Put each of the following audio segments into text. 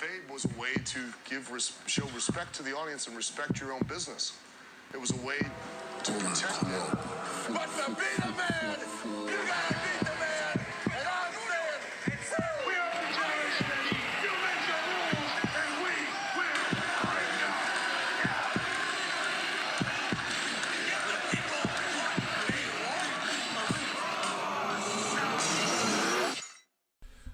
kayfabe was a way to show respect to the audience and respect your own business. It was a way to protect you. But to be the man, you gotta beat the man. And I'm saying, we are the generation that you make your rules and we will break them.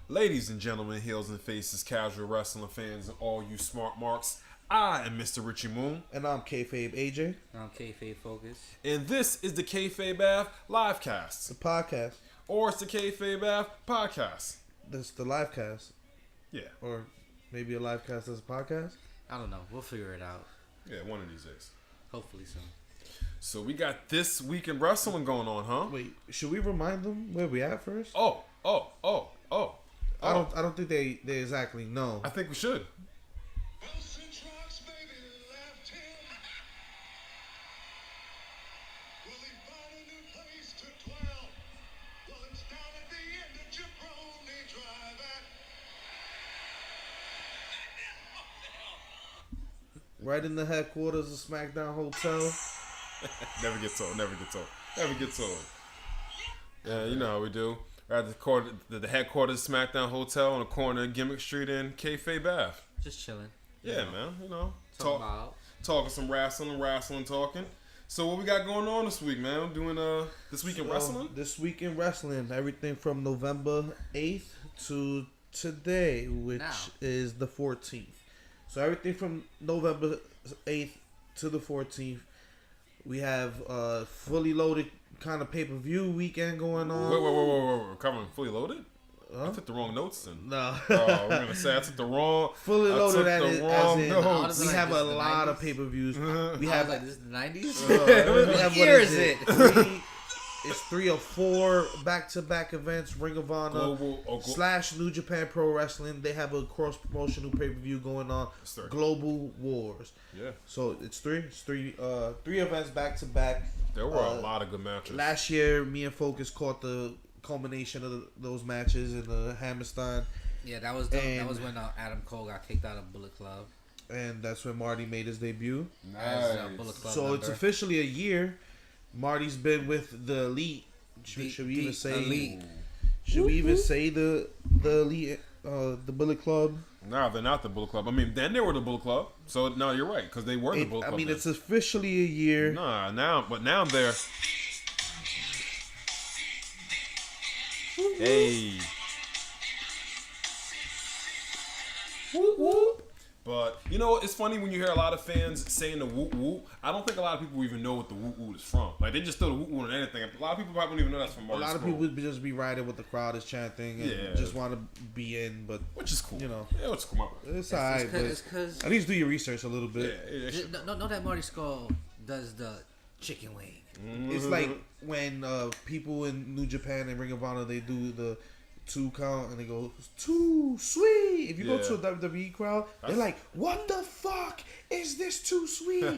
Ladies and gentlemen, heels and faces, casual wrestling fans, and all you smart marks, I am Mr. Richie Moon. And I'm Kayfabe AJ. I'm Kayfabe Focus. And this is the Kayfabe Ave Livecast. The podcast. Or it's the Kayfabe Ave Podcast. This the livecast. Yeah. Or maybe a livecast as a podcast. I don't know. We'll figure it out. Yeah, one of these days. Hopefully soon. So we got This Week in Wrestling going on, huh? Wait, should we remind them where we at first? Oh. I don't think they exactly know. I think we should. Right in the headquarters of SmackDown Hotel. Never gets old. Yeah, you know how we do. We're at the headquarters of SmackDown Hotel on the corner of Gimmick Street and Kayfabe Ave. Just chilling. Yeah, man. You know, Talking some wrestling talking. So what we got going on this week, man? We're doing This Week in Wrestling? This week in wrestling, everything from November 8th to today, which is the 14th. So everything from November 8th to the 14th, we have a fully loaded kind of pay-per-view weekend going on. Wait. We're covering fully loaded? I took the wrong notes then. No. We're going to say I took the wrong... Fully loaded as in, notes. we have a lot of pay-per-views. We have... like, this is the 90s? What year is it? It's 3 or 4 back-to-back events. Ring of Honor / New Japan Pro Wrestling. They have a cross-promotional pay-per-view going on. Global Wars. Yeah. So it's three events back-to-back. There were a lot of good matches. Last year, me and Focus caught the culmination of those matches in the Hammerstein. Yeah, that was when Adam Cole got kicked out of Bullet Club. And that's when Marty made his debut. Nice. Bullet Club So member. it's officially a year. Marty's been with the Elite. Should we even say Elite? Should we even say the Elite, the Bullet Club? No, they're not the Bullet Club. I mean, then they were the Bullet Club. So no, you're right because they were the Bullet Club. I mean, then. it's officially a year. Nah, now they're. Hey. Whoop, whoop. But, you know, it's funny when you hear a lot of fans saying the whoop whoop. I don't think a lot of people even know what the whoop whoop is from. Like, they just throw the whoop whoop on anything. A lot of people probably don't even know that's from Marty A lot of Scurll. people would just be riding with the crowd is chanting and just want to be in, but which is cool. You know, yeah, which is cool. it's alright. It's because at least do your research a little bit. Yeah, know that Marty Scurll does the chicken wing. Mm-hmm. It's like when people in New Japan and Ring of Honor, they do the 2 count and they go too sweet. If you go to a WWE crowd, they're like, "What the fuck is this too sweet?"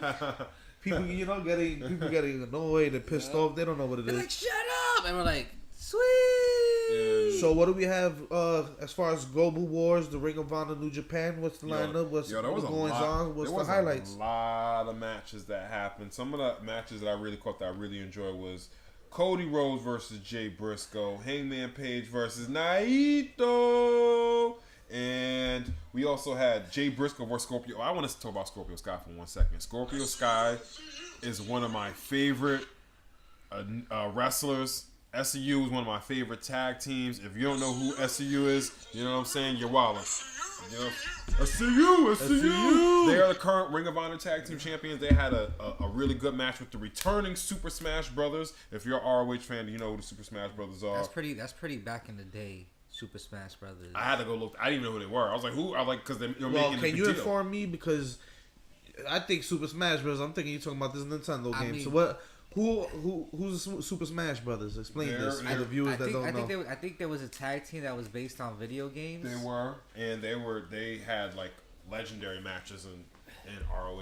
People getting annoyed and pissed off. They don't know what it is. They're like, "Shut up!" And we're like, "Sweet." So what do we have as far as Global Wars, the Ring of Honor, New Japan? What's the lineup? What's going on? What's the highlights? A lot of matches that happened. Some of the matches that I really caught that I really enjoyed was Cody Rhodes versus Jay Briscoe, Hangman Page versus Naito, and we also had Jay Briscoe versus Scorpio. I want to talk about Scorpio Sky for 1 second. Scorpio Sky is one of my favorite wrestlers. SCU is one of my favorite tag teams. If you don't know who SCU is, you know what I'm saying? You're wildin'. You know? SCU. They are the current Ring of Honor Tag Team Champions. They had a really good match with the returning Super Smash Brothers. If you're an ROH fan, you know who the Super Smash Brothers are. That's pretty back in the day. Super Smash Brothers. I had to go look. I didn't even know who they were. I was like, who? I like because they're making a big can you deal. inform me, because I think Super Smash Brothers. I'm thinking you're talking about this Nintendo game. mean, so what? Who's the Super Smash Brothers? Explain this for the viewers that don't know. I think there was a tag team that was based on video games. They were, and they had like legendary matches in ROH.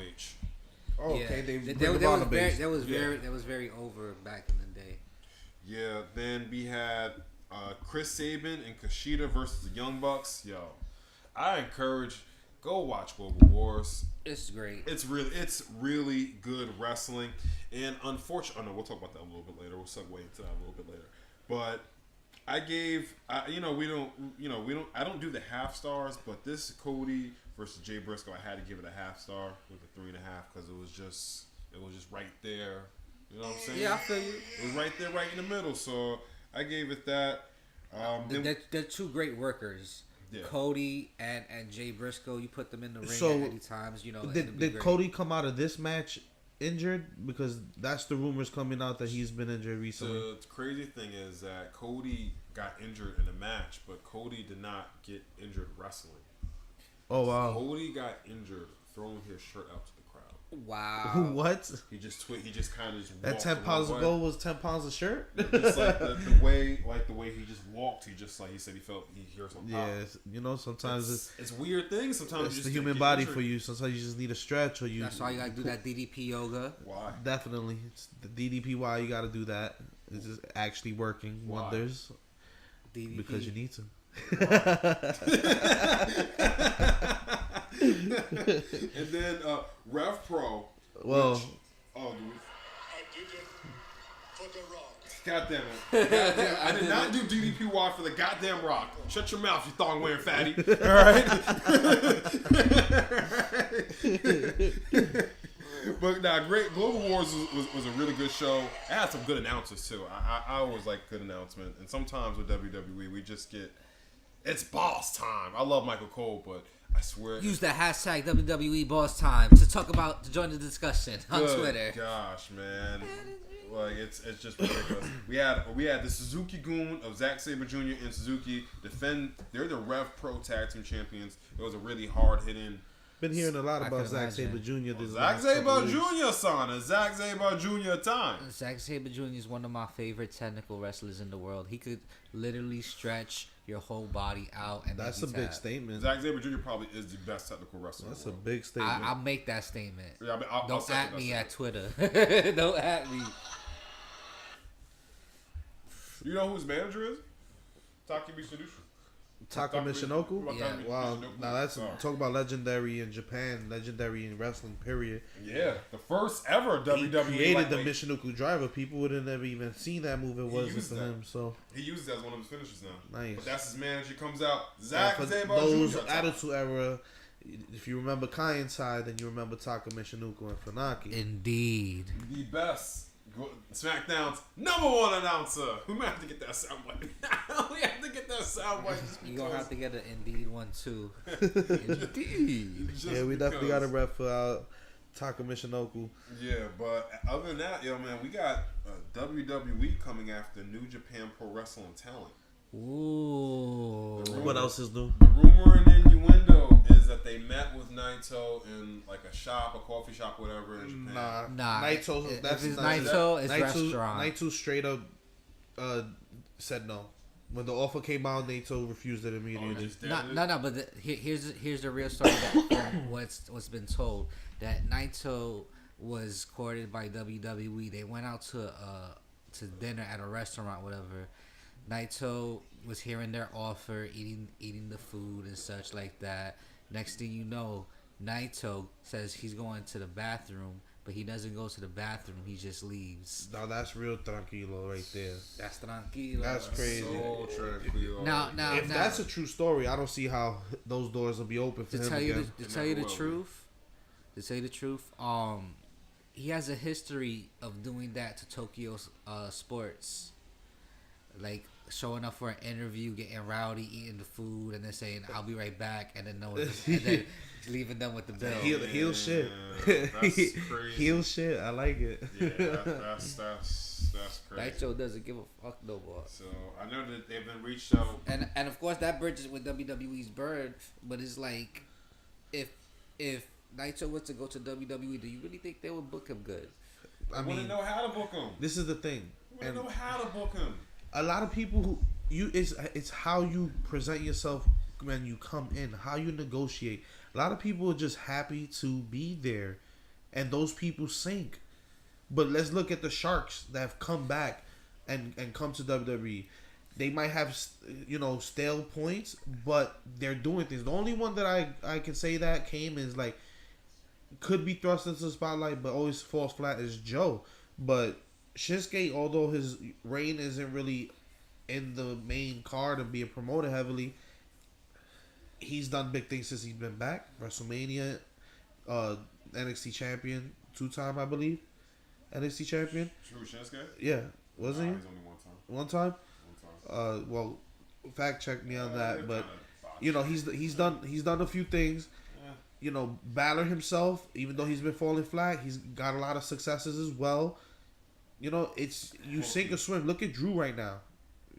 Oh, okay. Yeah. That was very over back in the day. Yeah. Then we had Chris Sabin and Kushida versus the Young Bucks. Yo, I encourage Go watch Global Wars. It's great. It's really good wrestling. And unfortunately, we'll talk about that a little bit later. We'll segue into that a little bit later. But I don't do the half stars, but this Cody versus Jay Briscoe, I had to give it a half star with a 3.5 because it was just right there. You know what I'm saying? Yeah, I feel you. It was right there, right in the middle. So I gave it that. They're two great workers. Yeah. Cody and Jay Briscoe, you put them in the ring So, at any times, you know. Did Cody come out of this match injured? Because that's the rumors coming out that he's been injured recently. The crazy thing is that Cody got injured in the match, but Cody did not get injured wrestling. Oh wow! Cody got injured throwing his shirt out to the crowd. Wow. What? He just kind of just That walked 10 pounds away. of gold was 10 pounds of shirt. Just like the way he just walked, he said he felt he hears something. Yeah, sometimes it's weird things. Sometimes it's you the just human get body injured. for you. Sometimes you just need a stretch, or you. That's why you gotta do that DDP yoga. Why? Definitely, it's the DDPY. You got to do that. It's just actually working Why? wonders DDP. because you need to. And then Rev Pro. Well, which, I did it for the Rock. God damn it. Goddamn, I did not do DDPY for the goddamn Rock. Shut your mouth, you thong wearing fatty. Alright? But great. Global Wars was a really good show. It had some good announcers too. I always like good announcement. And sometimes with WWE, we just get, it's boss time. I love Michael Cole, but I swear. Use the hashtag WWE Boss Time to join the discussion on Good Twitter. Gosh, man. Like it's just ridiculous. We had the Suzuki Goon of Zack Sabre Jr. and Suzuki defend. They're the Rev Pro Tag Team Champions. It was a really hard hitting. been hearing a lot I about can Zack imagine. Sabre Jr. this Zack last couple Sabre weeks. Jr. son. It's Zack Sabre Jr. time. Zack Sabre Jr. is one of my favorite technical wrestlers in the world. He could literally stretch your whole body out, and That's a make you big tap. statement. Zack Sabre Jr. probably is the best technical wrestler. That's in a the world. big statement. I'll make that statement. Yeah, I mean, I'll Don't second at that me statement. at Twitter. Don't at me. You know who his manager is? Takumi Tsurushi. Taka Michinoku? Yeah. Wow. Now that's talk about legendary in Japan, legendary in wrestling, period. Yeah, the first ever He WWE created the lightweight. Michinoku driver. People would have never even seen that move. It wasn't used for that. him. So He uses it as one of his finishers now. Nice. But that's his manager. Comes out. and Zack for Sabre those Jr. Attitude Era, if you remember Kaien's side, then you remember Taka Michinoku and Funaki. Indeed. The best SmackDown's #1 announcer. We might have to get that soundbite. We have to get that soundbite. You're going to have to get an Indeed one, too. Indeed. Yeah, we definitely got a rep for Taka Michinoku. Yeah, but other than that, yo, man, we got WWE coming after New Japan Pro Wrestling talent. Ooh. What else is new? The rumor and innuendo is that they met with Naito in like a coffee shop, whatever in Japan. Nah. Naito, If that's it's not- Naito, it's restaurant. Naito straight up said no. When the offer came out, Naito refused it Oh, immediately. just did No, it? but here's the real story from what's been told, that Naito was courted by WWE. They went out to dinner at a restaurant, whatever. Naito was hearing their offer, eating the food and such like that. Next thing you know, Naito says he's going to the bathroom, but he doesn't go to the bathroom. He just leaves. Now that's real tranquilo right there. That's tranquilo. That's crazy. So tranquilo. Now, If that's a true story, I don't see how those doors will be open for to him tell you again. to It tell you never the will be. truth, he has a history of doing that to Tokyo Sports, like showing up for an interview, getting rowdy, eating the food, and then saying "I'll be right back," and then and then leaving them with the bill. Heel shit. that's crazy. Heel shit. I like it. Yeah, that's crazy. Naito doesn't give a fuck no more. So I know that they've been reached out. And of course that bridges with WWE's bird, but it's like, if Naito was to go to WWE, do you really think they would book him good? I wouldn't mean, know how to book him. this is the thing. Wouldn't And know how to book him. a lot of people who it's how you present yourself when you come in, how you negotiate. A lot of people are just happy to be there, and those people sink. But let's look at the Sharks that have come back and come to WWE. They might have, stale points, but they're doing things. The only one that I can say that came is like could be thrust into the spotlight, but always falls flat is Joe. But Shinsuke, although his reign isn't really in the main card and being promoted heavily, he's done big things since he's been back. WrestleMania, NXT champion, 2-time I believe, NXT champion. Who, Shinsuke? Yeah, wasn't he? He's only one time. One time. Well, fact check me on that, but he's done a few things. Balor himself, even though he's been falling flat, he's got a lot of successes as well. It's you sink or swim. Look at Drew right now.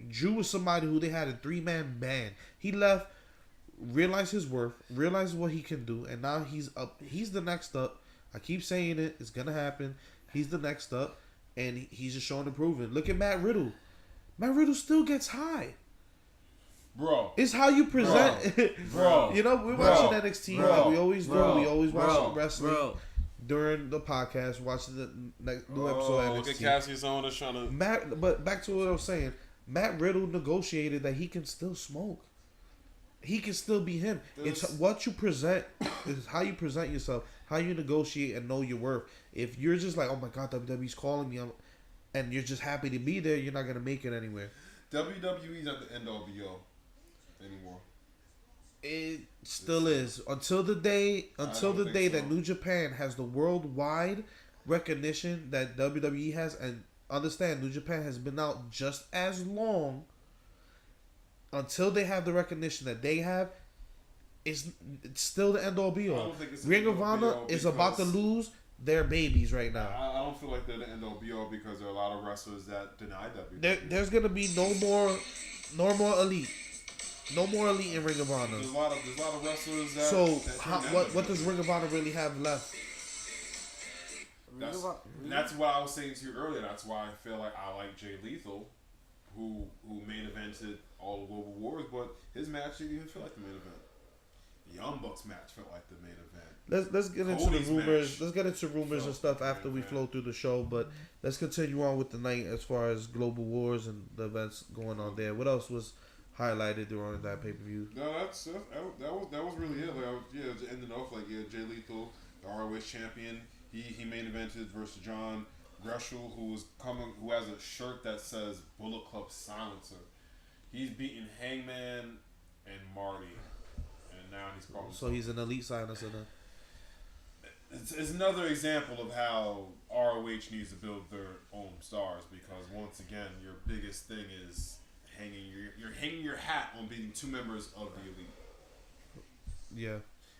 Drew was somebody who they had a 3-man band. He left, realized his worth, realized what he can do, and now he's up. He's the next up. I keep saying it. It's gonna happen. He's the next up, and he's just showing improvement. Look at Matt Riddle. Matt Riddle still gets high. Bro. It's how you present. Bro. We're watching NXT like we always do. We always watch wrestling during the podcast, watching the next new episode of NXT. Look at Cassius Owens trying to... But back to what I was saying. Matt Riddle negotiated that he can still smoke. He can still be him. It's what you present. It's how you present yourself. How you negotiate and know your worth. If you're just like, oh my God, WWE's calling me, and you're just happy to be there, you're not gonna make it anywhere. WWE's at the end all be all anymore. It still is until the day that New Japan has the worldwide recognition that WWE has, and understand New Japan has been out just as long. Until they have the recognition that they have, it's still the end all be all. Ring of Honor is about to lose their babies right now. I don't feel like they're the end all be all because there are a lot of wrestlers that deny WWE. There's gonna be no more elite. No more elite in Ring of Honor. There's a lot of wrestlers that. So what does Ring of Honor really have left? That's what I was saying to you earlier. That's why I feel like I like Jay Lethal, who main evented all the Global Wars, but his match didn't even feel like the main event. The Young Bucks match felt like the main event. Let's get into the rumors. Let's get into rumors and stuff after we flow through the show. But let's continue on with the night as far as Global Wars and the events going on there. What else was highlighted during that pay per view? No, that was really it. Like, ending off like Jay Lethal, the ROH champion. He main evented versus John Gresham, who has a shirt that says Bullet Club Silencer. He's beaten Hangman and Marty, and now he's called. So he's an elite silencer then. It's another example of how ROH needs to build their own stars, because once again, your biggest thing is hanging your hat on beating 2 members of the elite. Yeah.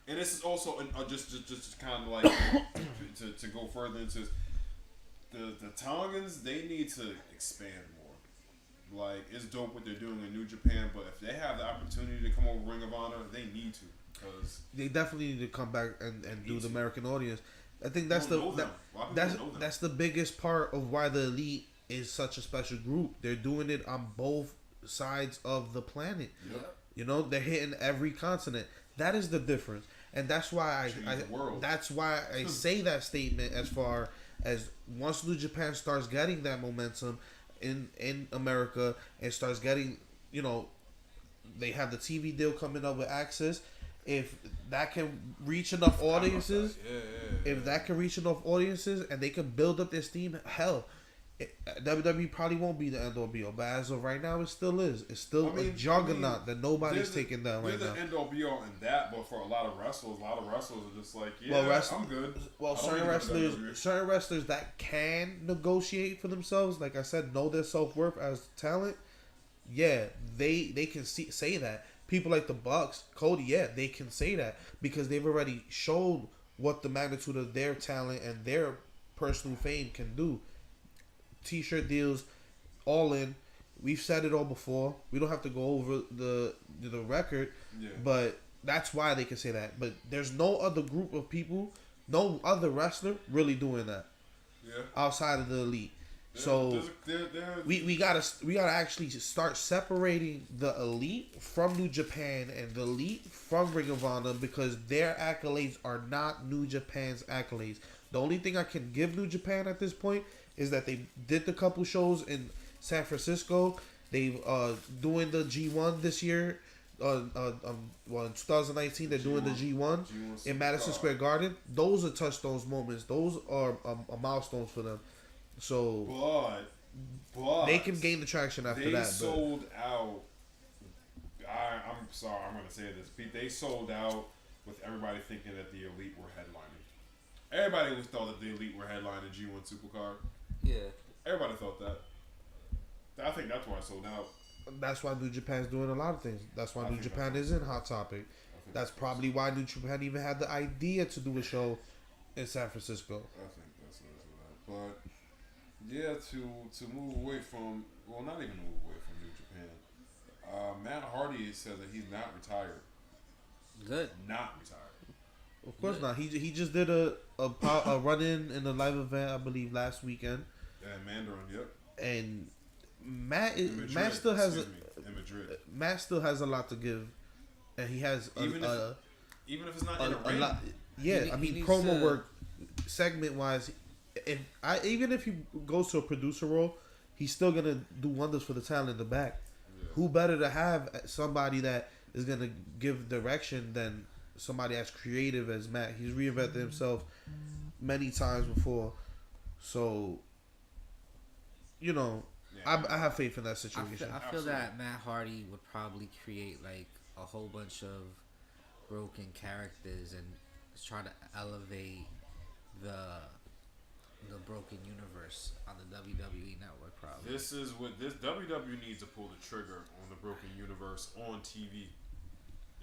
And this is also just kind of like to go further into the Tongans. They need to expand more. Like, it's dope what they're doing in New Japan, but if they have the opportunity to come over Ring of Honor, they need to. Because they definitely need to come back and do the American audience. I think that's that's the biggest part of why the elite is such a special group. They're doing it on both sides of the planet. Yep. They're hitting every continent. That is the difference, and that's why I say that statement as far as once New Japan starts getting that momentum in America and starts getting, they have the TV deal coming up with Access. If that can reach enough audiences, if that can reach enough audiences and they can build up their steam, hell, WWE probably won't be the end all be all. But as of right now, it still is. It's still a juggernaut that nobody's taking down right now. There's the end all be all in that, but for a lot of wrestlers are just like, I'm good. Well, certain wrestlers that can negotiate for themselves, like I said, know their self-worth as talent. Yeah, they can say that. People like the Bucks, Cody, they can say that because they've already showed what the magnitude of their talent and their personal fame can do. T-shirt deals, all in. We've said it all before. We don't have to go over the record, but that's why they can say that. But there's no other group of people, no other wrestler really doing that outside of the elite. So we gotta actually start separating the elite from New Japan and the elite from Ring of Honor, because their accolades are not New Japan's accolades. The only thing I can give New Japan at this point is that they did the couple shows in San Francisco They've doing the G1 this year. Well, in 2019 they're doing the G1 in Madison Square Garden. Those are touchstones moments. Those are milestones for them. So, but they can gain the traction after they that. Sold out. I'm sorry, I'm gonna say this. They sold out with everybody thinking that the Elite were headlining. Everybody always thought that the Elite were headlining G1 Supercard. Yeah. Everybody thought that. I think that's why I sold out. That's why New Japan's doing a lot of things. That's why New Japan is in Hot Topic. That's probably why New Japan even had the idea to do a show in San Francisco. I think that's that. But yeah, to move away from, well, not even move away from New Japan. Matt Hardy said that he's not retired. Good. Not retired. Of course not. He just did a run in a live event, I believe, last weekend. Yeah, Mandarin. Yep. And Matt still has a lot to give, and he has even if it's not in a ring. lot. Yeah, I mean, promo work, segment wise, even if he goes to a producer role, he's still gonna do wonders for the talent in the back. Yeah. Who better to have somebody that is gonna give direction than somebody as creative as Matt? He's reinvented himself many times before, so you know. Yeah. I have faith in that situation. I feel that Matt Hardy would probably create like a whole bunch of broken characters and try to elevate the broken universe on the WWE network. Probably this WWE needs to pull the trigger on the broken universe on TV.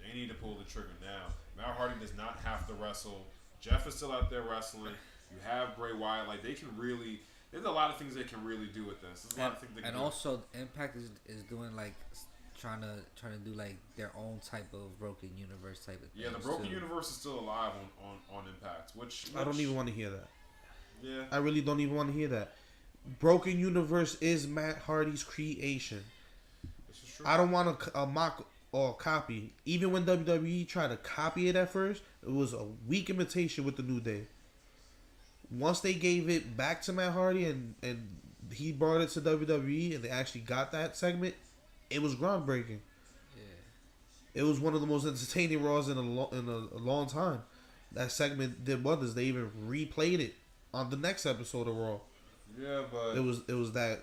They need to pull the trigger now. Matt Hardy does not have to wrestle. Jeff is still out there wrestling. You have Bray Wyatt. Like, they can really. There's a lot of things they can really do with this. There's a lot of things they can do. Also, Impact is doing like trying to do like their own type of broken universe type of thing. Yeah, the broken universe is still alive on Impact, which I don't even want to hear that. Yeah, I really don't even want to hear that. Broken universe is Matt Hardy's creation. This is true. I don't want to mock or copy. Even when WWE tried to copy it at first, it was a weak imitation with the New Day. Once they gave it back to Matt Hardy and he brought it to WWE and they actually got that segment, it was groundbreaking. Yeah. It was one of the most entertaining Raws in a long time. That segment did wonders. They even replayed it on the next episode of Raw. Yeah, but it was that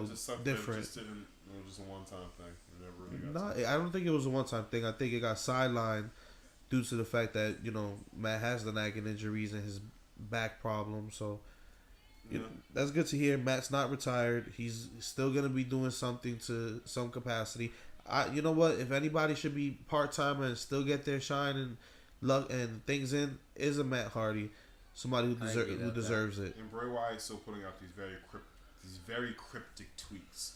just different. It was just a one-time thing. It never really got I don't think it was a one-time thing. I think it got sidelined due to the fact that Matt has the nagging injuries and his back problem. So that's good to hear. Matt's not retired. He's still gonna be doing something to some capacity. You know what? If anybody should be part-time and still get their shine and luck and things in, is a Matt Hardy. Somebody who deserves it. And Bray Wyatt is still putting out these very cryptic tweets.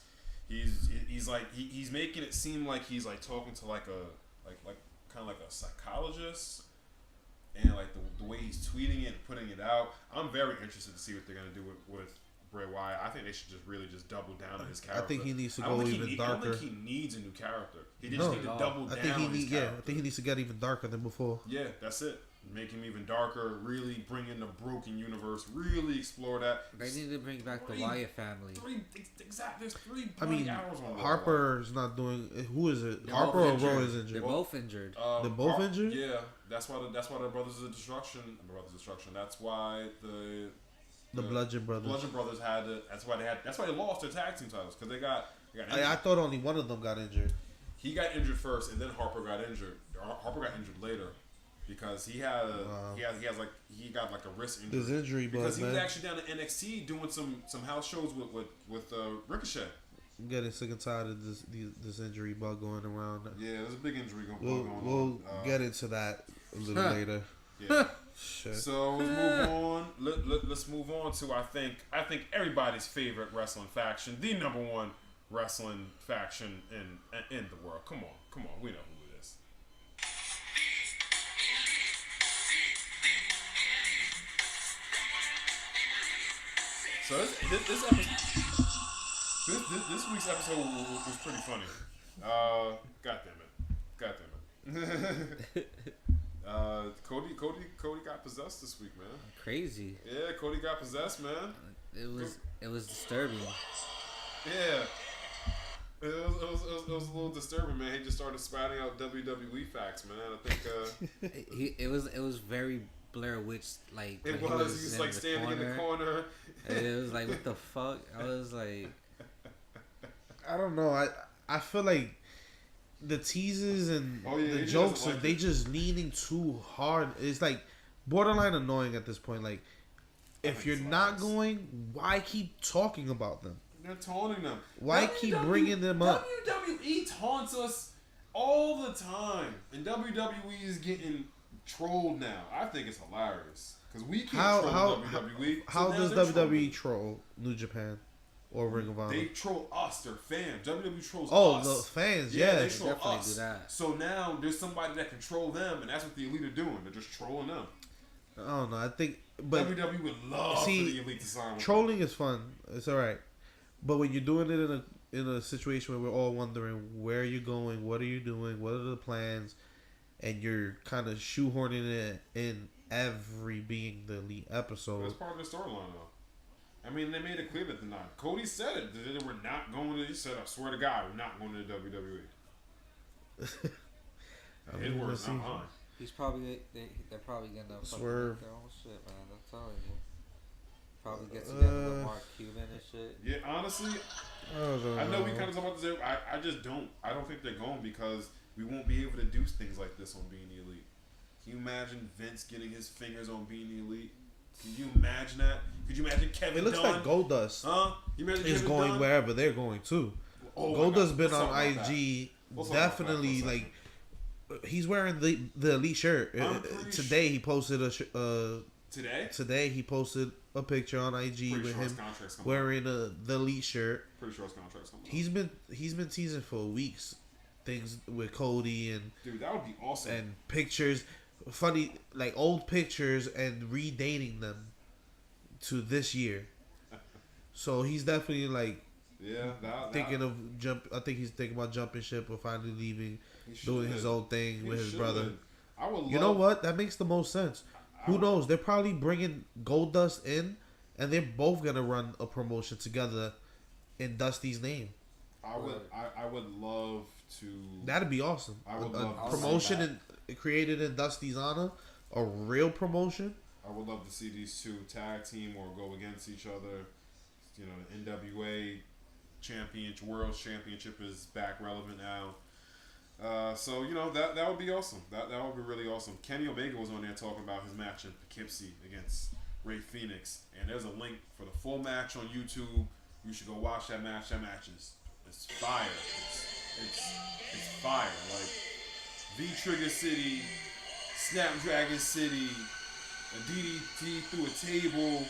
He's making it seem like he's like talking to like kind of like a psychologist, and like the way he's tweeting it and putting it out. I'm very interested to see what they're gonna do with Bray Wyatt. I think they should really double down on his character. I think he needs to go even darker. I don't think he needs a new character. He just needs to double down on his character. I think he needs to get even darker than before. Yeah, that's it. Make him even darker. Really bring in the broken universe. Really explore that. They need to bring back the Wyatt family. There's three hours on Harper's not doing. Who is it? They're Harper or Raw is injured. They're both injured. They're both injured. Yeah, that's why the Brothers of Destruction. That's why the Bludgeon Brothers. Bludgeon Brothers had to. That's why they lost their tag team titles because they got injured. I thought only one of them got injured. He got injured first, and then Harper got injured. Harper got injured later. Because he got like a wrist injury. His injury bug, because he was actually down in NXT doing some house shows with Ricochet. I'm getting sick and tired of this injury bug going around. Yeah, there's a big injury going on. We'll get into that a little later. Yeah. So let's move on. Let's move on to I think everybody's favorite wrestling faction, the number one wrestling faction in the world. Come on, we know who it is. So this week's episode was pretty funny. God damn it. Cody got possessed this week, man. Crazy. Yeah, Cody got possessed, man. It was disturbing. Yeah. It was a little disturbing, man. He just started spouting out WWE facts, man. I think it was very Blair Witch like. it when was. He was like standing in the corner. And it was like, what the fuck? I was like, I don't know. I feel like the teases and the jokes, like they just leaning too hard. It's like borderline annoying at this point. Like, if you're not going, why keep talking about them? They're taunting them. Why keep bringing them up? WWE taunts us all the time, and WWE is getting trolled now. I think it's hilarious because we can't troll WWE. How does WWE troll New Japan or Ring of Honor? They troll us, their fans. WWE trolls us. Oh, the fans, yeah. They troll definitely us. do that. So now there's somebody that can troll them, and that's what the Elite are doing. They're just trolling them. I don't know. I think, but WWE would love for the Elite to sign with trolling is fun. It's all right, but when you're doing it in a situation where we're all wondering where you're going, what are you doing, what are the plans, and you're kind of shoehorning it in every being the Elite episode. That's part of the storyline, though. I mean, they made it clear that they're not. Cody said it. That we're not going to. He said, "I swear to God, we're not going to the WWE." His words, not mine. he's probably they're probably gonna Swerve. fucking make their own shit, man. I'm telling you. Probably get together with Mark Cuban and shit. Yeah, honestly, I know we kind of talk about this. I just don't. I don't think they're going because we won't be able to do things like this on Being the Elite. Can you imagine Vince getting his fingers on Being the Elite? Can you imagine that? Could you imagine Kevin It looks Dunn? like Goldust You imagine is Kevin going Dunn? wherever they're going too. Oh, Goldust been Let's talk on about IG, Let's talk about definitely that for a like he's wearing the Elite shirt. I'm pretty Today he posted Today? Today he posted a picture on IG Pretty with sure his him contract's coming wearing the Elite shirt. Pretty sure his contract's coming He's been teasing for weeks things with Cody and Dude, that would be awesome. and pictures, funny like old pictures and redating them to this year. So he's definitely like yeah, thinking of jump. I think he's thinking about jumping ship or finally leaving, He doing should. his own thing with his should. brother. I would love, You know what? That makes the most sense. Who knows? They're probably bringing Goldust in, and they're both gonna run a promotion together in Dusty's name. I would love to. That'd be awesome. I would a love promotion created in Dusty's honor, a real promotion. I would love to see these two tag team or go against each other. You know, the NWA championship, World Championship is back relevant now. So you know that would be awesome. That would be really awesome. Kenny Omega was on there talking about his match in Poughkeepsie against Ray Phoenix, and there's a link for the full match on YouTube. You should go watch that match. That match is fire. It's fire. Like V Trigger City, Snapdragon City, a DDT through a table.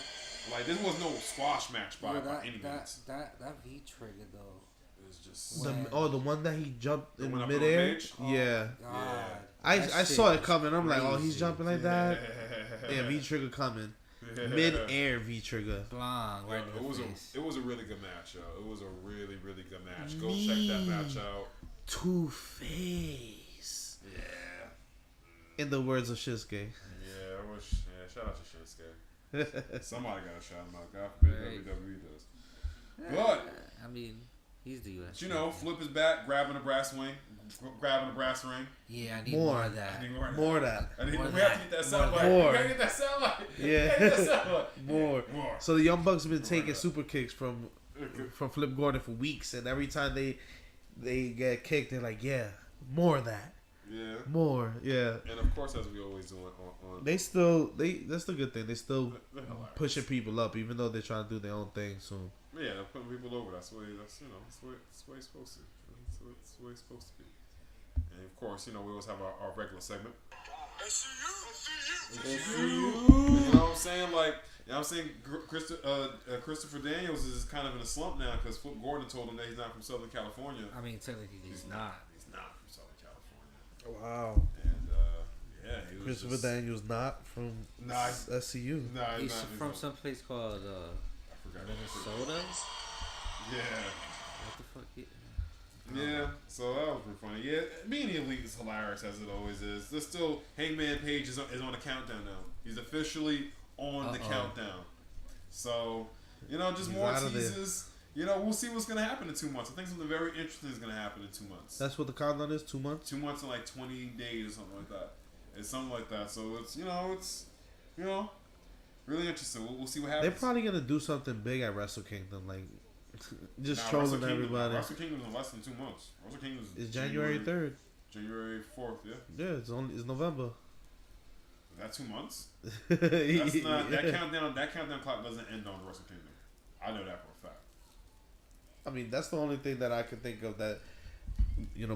Like this was no squash match by any means. That V trigger though. It was just The one that he jumped in one up midair. on stage? Yeah, God. I That saw shit it coming. I'm like, oh, he's crazy. jumping like that. Yeah, V trigger coming. Mid-air V trigger. Long, right in it the was face. it was a really good match, yo. It was a really really good match. Go check that match out. Two-Face. Yeah. In the words of Shinsuke. Yeah, shout out to Shinsuke. Somebody got to shout him out. God forbid Right. WWE does. But I mean, he's the US. but you know, Flip his back, grabbing the brass ring. Yeah, I need More. more of that. I need more of More of that. I need, More we than have to that. get that sound bite. More. We gotta get that sound bite. Yeah. Gotta get that sound bite. More. More. So the Young Bucks have been taking Right. super kicks from Flip Gordon for weeks, and every time they get kicked, they're like, yeah, more of that. Yeah. More. Yeah. And of course, as we always do on That's the good thing. They still they're hilarious. pushing people up, even though they're trying to do their own thing soon. Yeah, they're putting people over. That's the way it's supposed to. That's the way it's supposed to be. And of course, you know, we always have our regular segment. You know what I'm saying? Like, you know what I'm saying? Christopher Daniels is kind of in a slump now because Flip Gordon told him that he's not from Southern California. I mean, technically he's not. He's not from Southern California. Wow. And yeah, he was Christopher just, Daniels not from Nah, SCU. Nah, He's not, from some place called I forgot. Minnesota. Yeah. What the fuck? Yeah, so that was pretty funny. Yeah, being the Elite is hilarious as it always is. There's still Hangman Page is on the countdown now. He's officially on the countdown. So, you know, just He's more out of there. teases. we'll see what's gonna happen in 2 months. I think something very interesting is gonna happen in 2 months. That's what the countdown is. 2 months. 2 months and like 20 days or something like that. It's something like that. So it's really interesting. We'll see what happens. They're probably gonna do something big at Wrestle Kingdom, like just Nah, trolling Wrestle Kingdom- everybody. Wrestle Kingdom is in less than 2 months. Wrestle Kingdom is It's January 3rd. January 4th. Yeah. Yeah, it's November. Is that 2 months? That's That's not that countdown. That countdown clock doesn't end on Wrestle Kingdom. I know that for a fact. I mean, that's the only thing that I can think of that,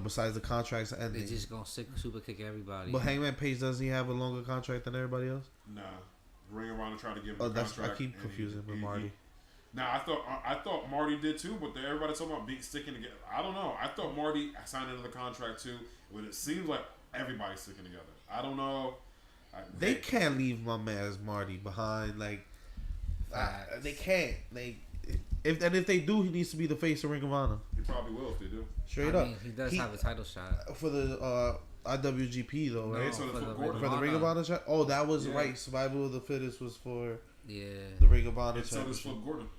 besides the contracts They ending. just gonna super kick everybody. But Hangman Page, does he have a longer contract than everybody else? Nah, Ring of Honor tried to give him Oh, a that's contract. I keep and confusing with Marty. Nah, I thought Marty did too, but everybody talking about sticking together. I don't know. I thought Marty signed another contract too, but it seems like everybody's sticking together. I don't know. They can't leave my man Marty behind. Like, they can't. If they do, he needs to be the face of Ring of Honor. He probably will if they do. Straight I up. mean, he does have a title shot. For the IWGP though, right? So for the the Gordon. For the Ring of Honor shot. Oh, that was Yeah. right. Survival of the Fittest was for Yeah. the Ring of Honor And so does championship. Flip Gordon.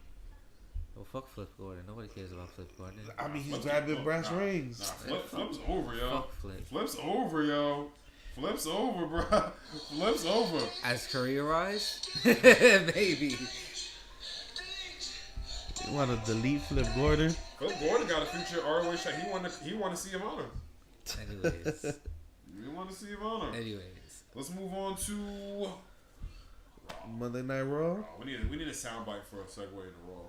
Well, fuck Flip Gordon. Nobody cares about Flip Gordon. I mean, he's Flip's- grabbing brass rings. Flip's over, yo. Fuck Flip. Flip's over, yo. Flip's over, bro. Flip's over. As career wise, maybe. You want to delete Flip Gordon? Flip Gordon got a future ROH shot. He want to see him honor. Anyways. He want to see him honor. Anyways. Let's move on to Monday Night Raw. we need a soundbite for a segue into Raw.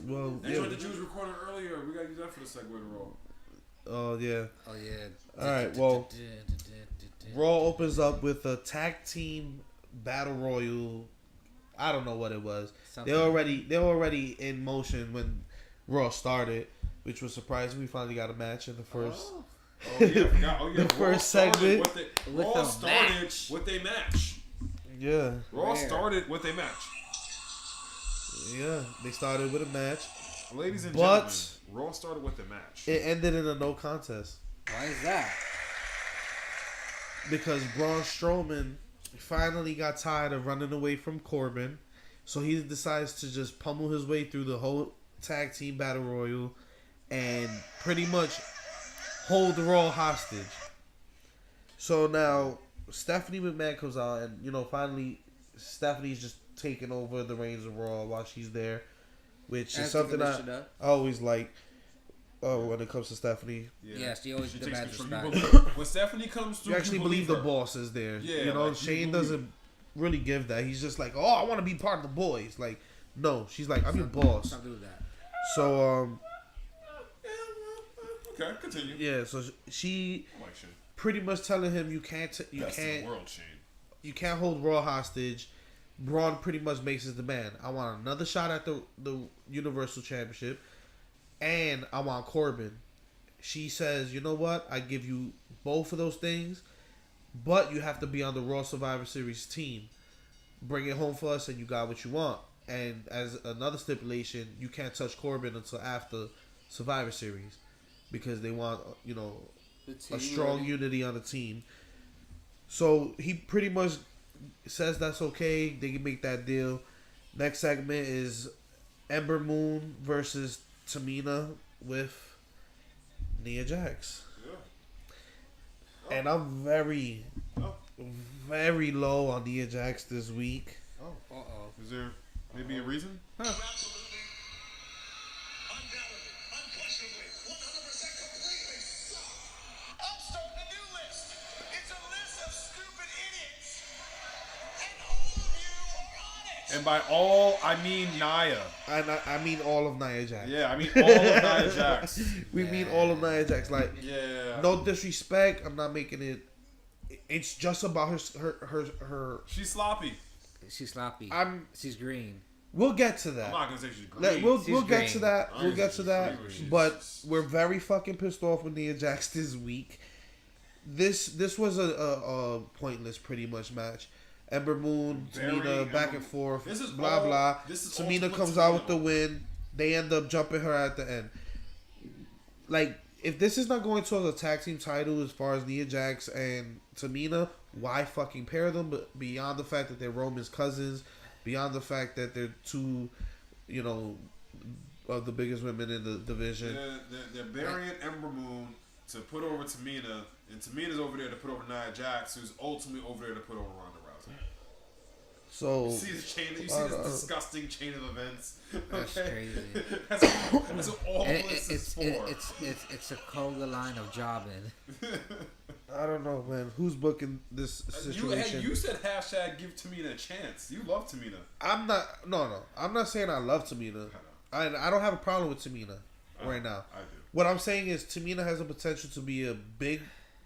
Well, That's yeah. what the Jews recorded earlier. We gotta use that for the segue to Raw. Oh yeah. Oh yeah. All right, well, Raw opens up with a tag team battle royal. I don't know what it was. Something. They're already in motion when Raw started, which was surprising. We finally got a match in the first. Oh. Oh yeah, I forgot. Oh yeah, The Raw first started segment. With Raw a started match. with a match. Yeah, Raw Rare. started with a match. yeah. They started with a match. Ladies and But- gentlemen, Raw started with a match. It ended in a no contest Why is that? because Braun Strowman finally got tired of running away from Corbin, so he decides to just pummel his way through the whole tag team battle royal and pretty much hold the Raw hostage. So now Stephanie McMahon comes out, and finally Stephanie's just taking over the reins of Raw while she's there, which is As something the I commissioner. always like. When it comes to Stephanie, Yeah, she always demands control. respect. When Stephanie comes through, you actually believe the her. boss is there. Yeah, like, you Shane believe doesn't really give that. He's just like, oh, I want to be part of the boys. Like, no, she's like, I'm your boss. Something to do with that. So, Okay, continue. yeah, so she I like Shane. pretty much telling him you can't Best in the world, Shane. you can't hold Raw hostage. Braun pretty much makes his demand. I want another shot at the Universal Championship, and I want Corbin. She says, you know what? I give you both of those things, but you have to be on the Raw Survivor Series team. Bring it home for us, and you got what you want. And as another stipulation, you can't touch Corbin until after Survivor Series, because they want a strong unity on the team. So he pretty much says that's okay. They can make that deal. Next segment is Ember Moon versus Tamina with Nia Jax. Yeah. And I'm very, Oh. very low on Nia Jax this week. Uh-oh. Is there maybe a reason? Absolutely, undoubtedly, unquestionably, 100% completely suck. I'm starting a new list. It's a list of stupid idiots, and all of you are on it. And by all, I mean Nia. And I mean all of Nia Jax. Yeah, I mean all of Nia Jax. We mean all of Nia Jax. Like, Yeah. no disrespect. I'm not making it. It's just about her. She's sloppy. She's sloppy. She's green. We'll get to that. I'm not gonna say she's green. We'll She's get green. to that. I We'll ain't get say to that. she's green, she's But just- we're very fucking pissed off with Nia Jax this week. This was a pointless pretty much match. Ember Moon, Very Tamina, back Ember- and forth, This is blah all- blah. this is all Tamina split comes out with Tamina. the win. They end up jumping her at the end. Like, if this is not going towards a tag team title as far as Nia Jax and Tamina, why fucking pair them? But beyond the fact that they're Roman's cousins, beyond the fact that they're two you know, of the biggest women in the division. They're burying Ember Moon to put over Tamina, and Tamina's over there to put over Nia Jax, who's ultimately over there to put over Ronda Rousey. So you see this disgusting chain of events. That's crazy. That's all this is for. It's a Koga line of jobbing. I don't know, man. Who's booking this situation? You said hashtag give Tamina a chance. You love Tamina. I'm not. No. I'm not saying I love Tamina. I don't have a problem with Tamina right now. I do. What I'm saying is Tamina has the potential to be a big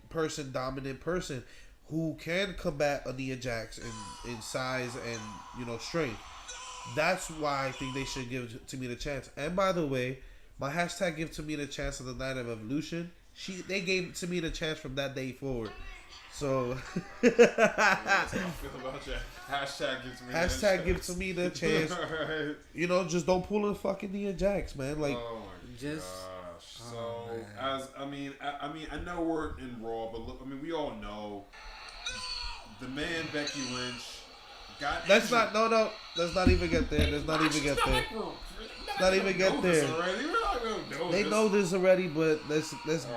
person, dominant person who can combat a Nia Jax in size and, you know, strength. That's why I think they should give Tamina a chance. And by the way, my hashtag give Tamina a chance on the night of Evolution. They gave Tamina a chance from that day forward. So that's how I feel about you. Hashtag give Tamina a chance. Right. You know, just don't pull a fucking Nia Jax, man. Like, oh my gosh. So I know we're in Raw, but look, I mean, we all know the man Becky Lynch got. Let's not even get there. Let's not even get there. Not even get there. They know this already, but let's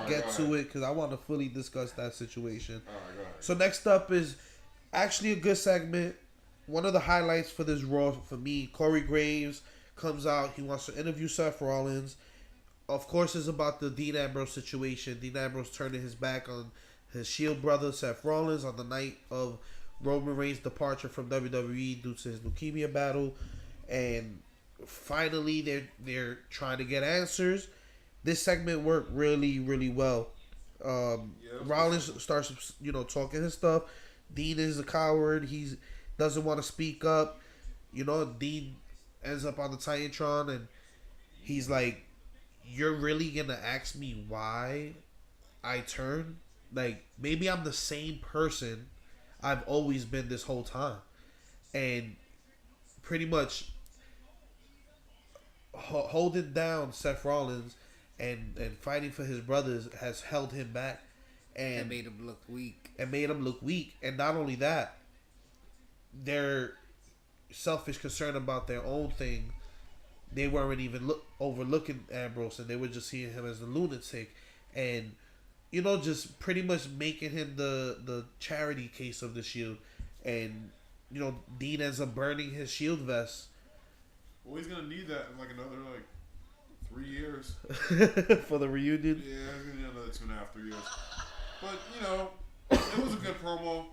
get to it because I want to fully discuss that situation. So next up is actually a good segment. One of the highlights for this Raw for me, Corey Graves comes out. He wants to interview Seth Rollins. Of course, it's about the Dean Ambrose situation. Dean Ambrose turning his back on his Shield brother Seth Rollins on the night of Roman Reigns' departure from WWE due to his leukemia battle, and finally they're trying to get answers. This segment worked really, really well. Rollins starts, you know, talking his stuff. Dean is a coward. He doesn't want to speak up. You know, Dean ends up on the Titantron and he's like, "You're really gonna ask me why I turned? Like, maybe I'm the same person I've always been this whole time." And pretty much holding down Seth Rollins and fighting for his brothers has held him back and made him look weak. And not only that, they're selfish, concerned about their own thing. They weren't even overlooking Ambrose, and they were just seeing him as a lunatic, and, you know, just pretty much making him the charity case of the Shield. And, you know, Dean ends up burning his Shield vest. Well, he's gonna need that in like another 3 years for the reunion. Yeah, he's gonna need another 2.5, 3 years. But, you know, it was a good promo.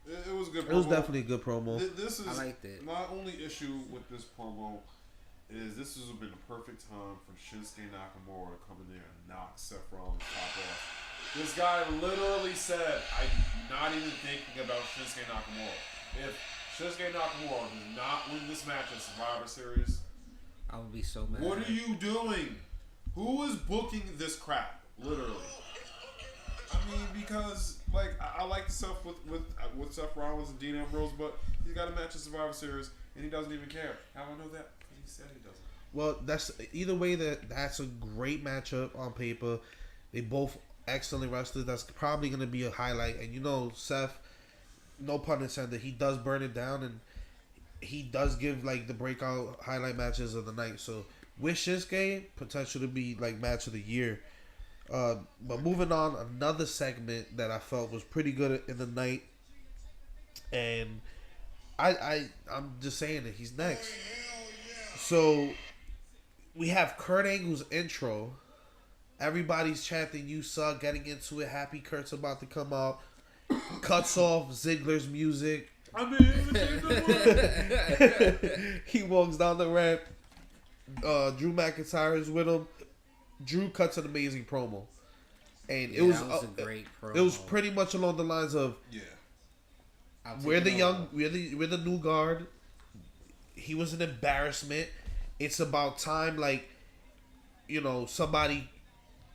It was a good promo. It was definitely a good promo. This is I liked it. My only issue with this promo is this has been the perfect time for Shinsuke Nakamura to come in there and knock Seth Rollins' top off. This guy literally said, "I'm not even thinking about Shinsuke Nakamura. If Shinsuke Nakamura does not win this match at Survivor Series, I would be so mad. What are you doing? Who is booking this crap? Literally." I mean, because I like the stuff with Seth Rollins and Dean Ambrose, but he's got a match at Survivor Series and he doesn't even care. How do I know that? Because he said he doesn't. Well, that's either way. That's a great matchup on paper. They both excellent wrestlers. That's probably going to be a highlight. And you know, Seth, no pun intended, he does burn it down, and he does give the breakout highlight matches of the night. So with Shinsuke, potential to be match of the year. But moving on, another segment that I felt was pretty good in the night, and I'm just saying that he's next. So we have Kurt Angle's intro. Everybody's chanting "You suck," getting into it. Happy Kurt's about to come out. Cuts off Ziggler's music. He walks down the ramp. Drew McIntyre is with him. Drew cuts an amazing promo, and it was a great promo. It was pretty much along the lines of, we're the new guard. He was an embarrassment. It's about time, somebody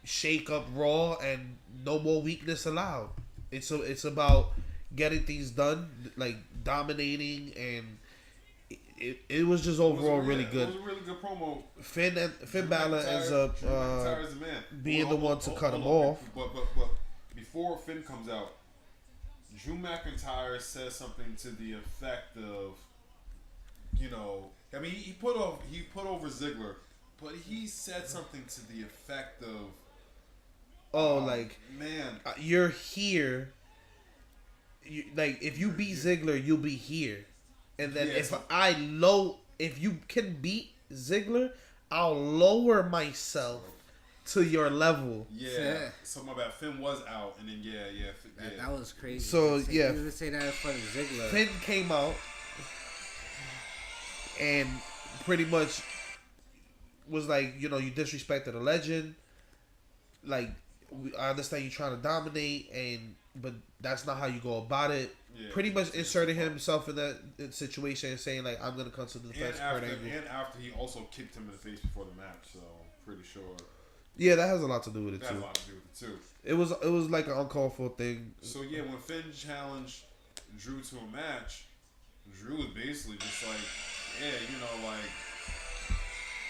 shake up Raw and no more weakness allowed. It's about getting things done, dominating, and it was just overall really good. It was a really good promo. Finn Balor ends up being the one to cut him off. But before Finn comes out, Drew McIntyre says something to the effect of, you know, I mean, he put over Ziggler, but he said something to the effect of, man, you're here. Like if you beat Ziggler, you'll be here, and then if you can beat Ziggler, I'll lower myself to your level. Yeah. So my bad. Finn was out, and then That was crazy. So You would say that in front of Ziggler. Finn came out and pretty much was like, you disrespected a legend. Like, I understand you trying to dominate, but that's not how you go about it. Yeah, pretty much inserting himself in that situation and saying like, I'm gonna come to the defense. And after he also kicked him in the face before the match, so pretty sure. Yeah, that has a lot to do with it too. That has a lot to do with it too. It was like an uncalled for thing. So yeah, when Finn challenged Drew to a match, Drew was basically just like,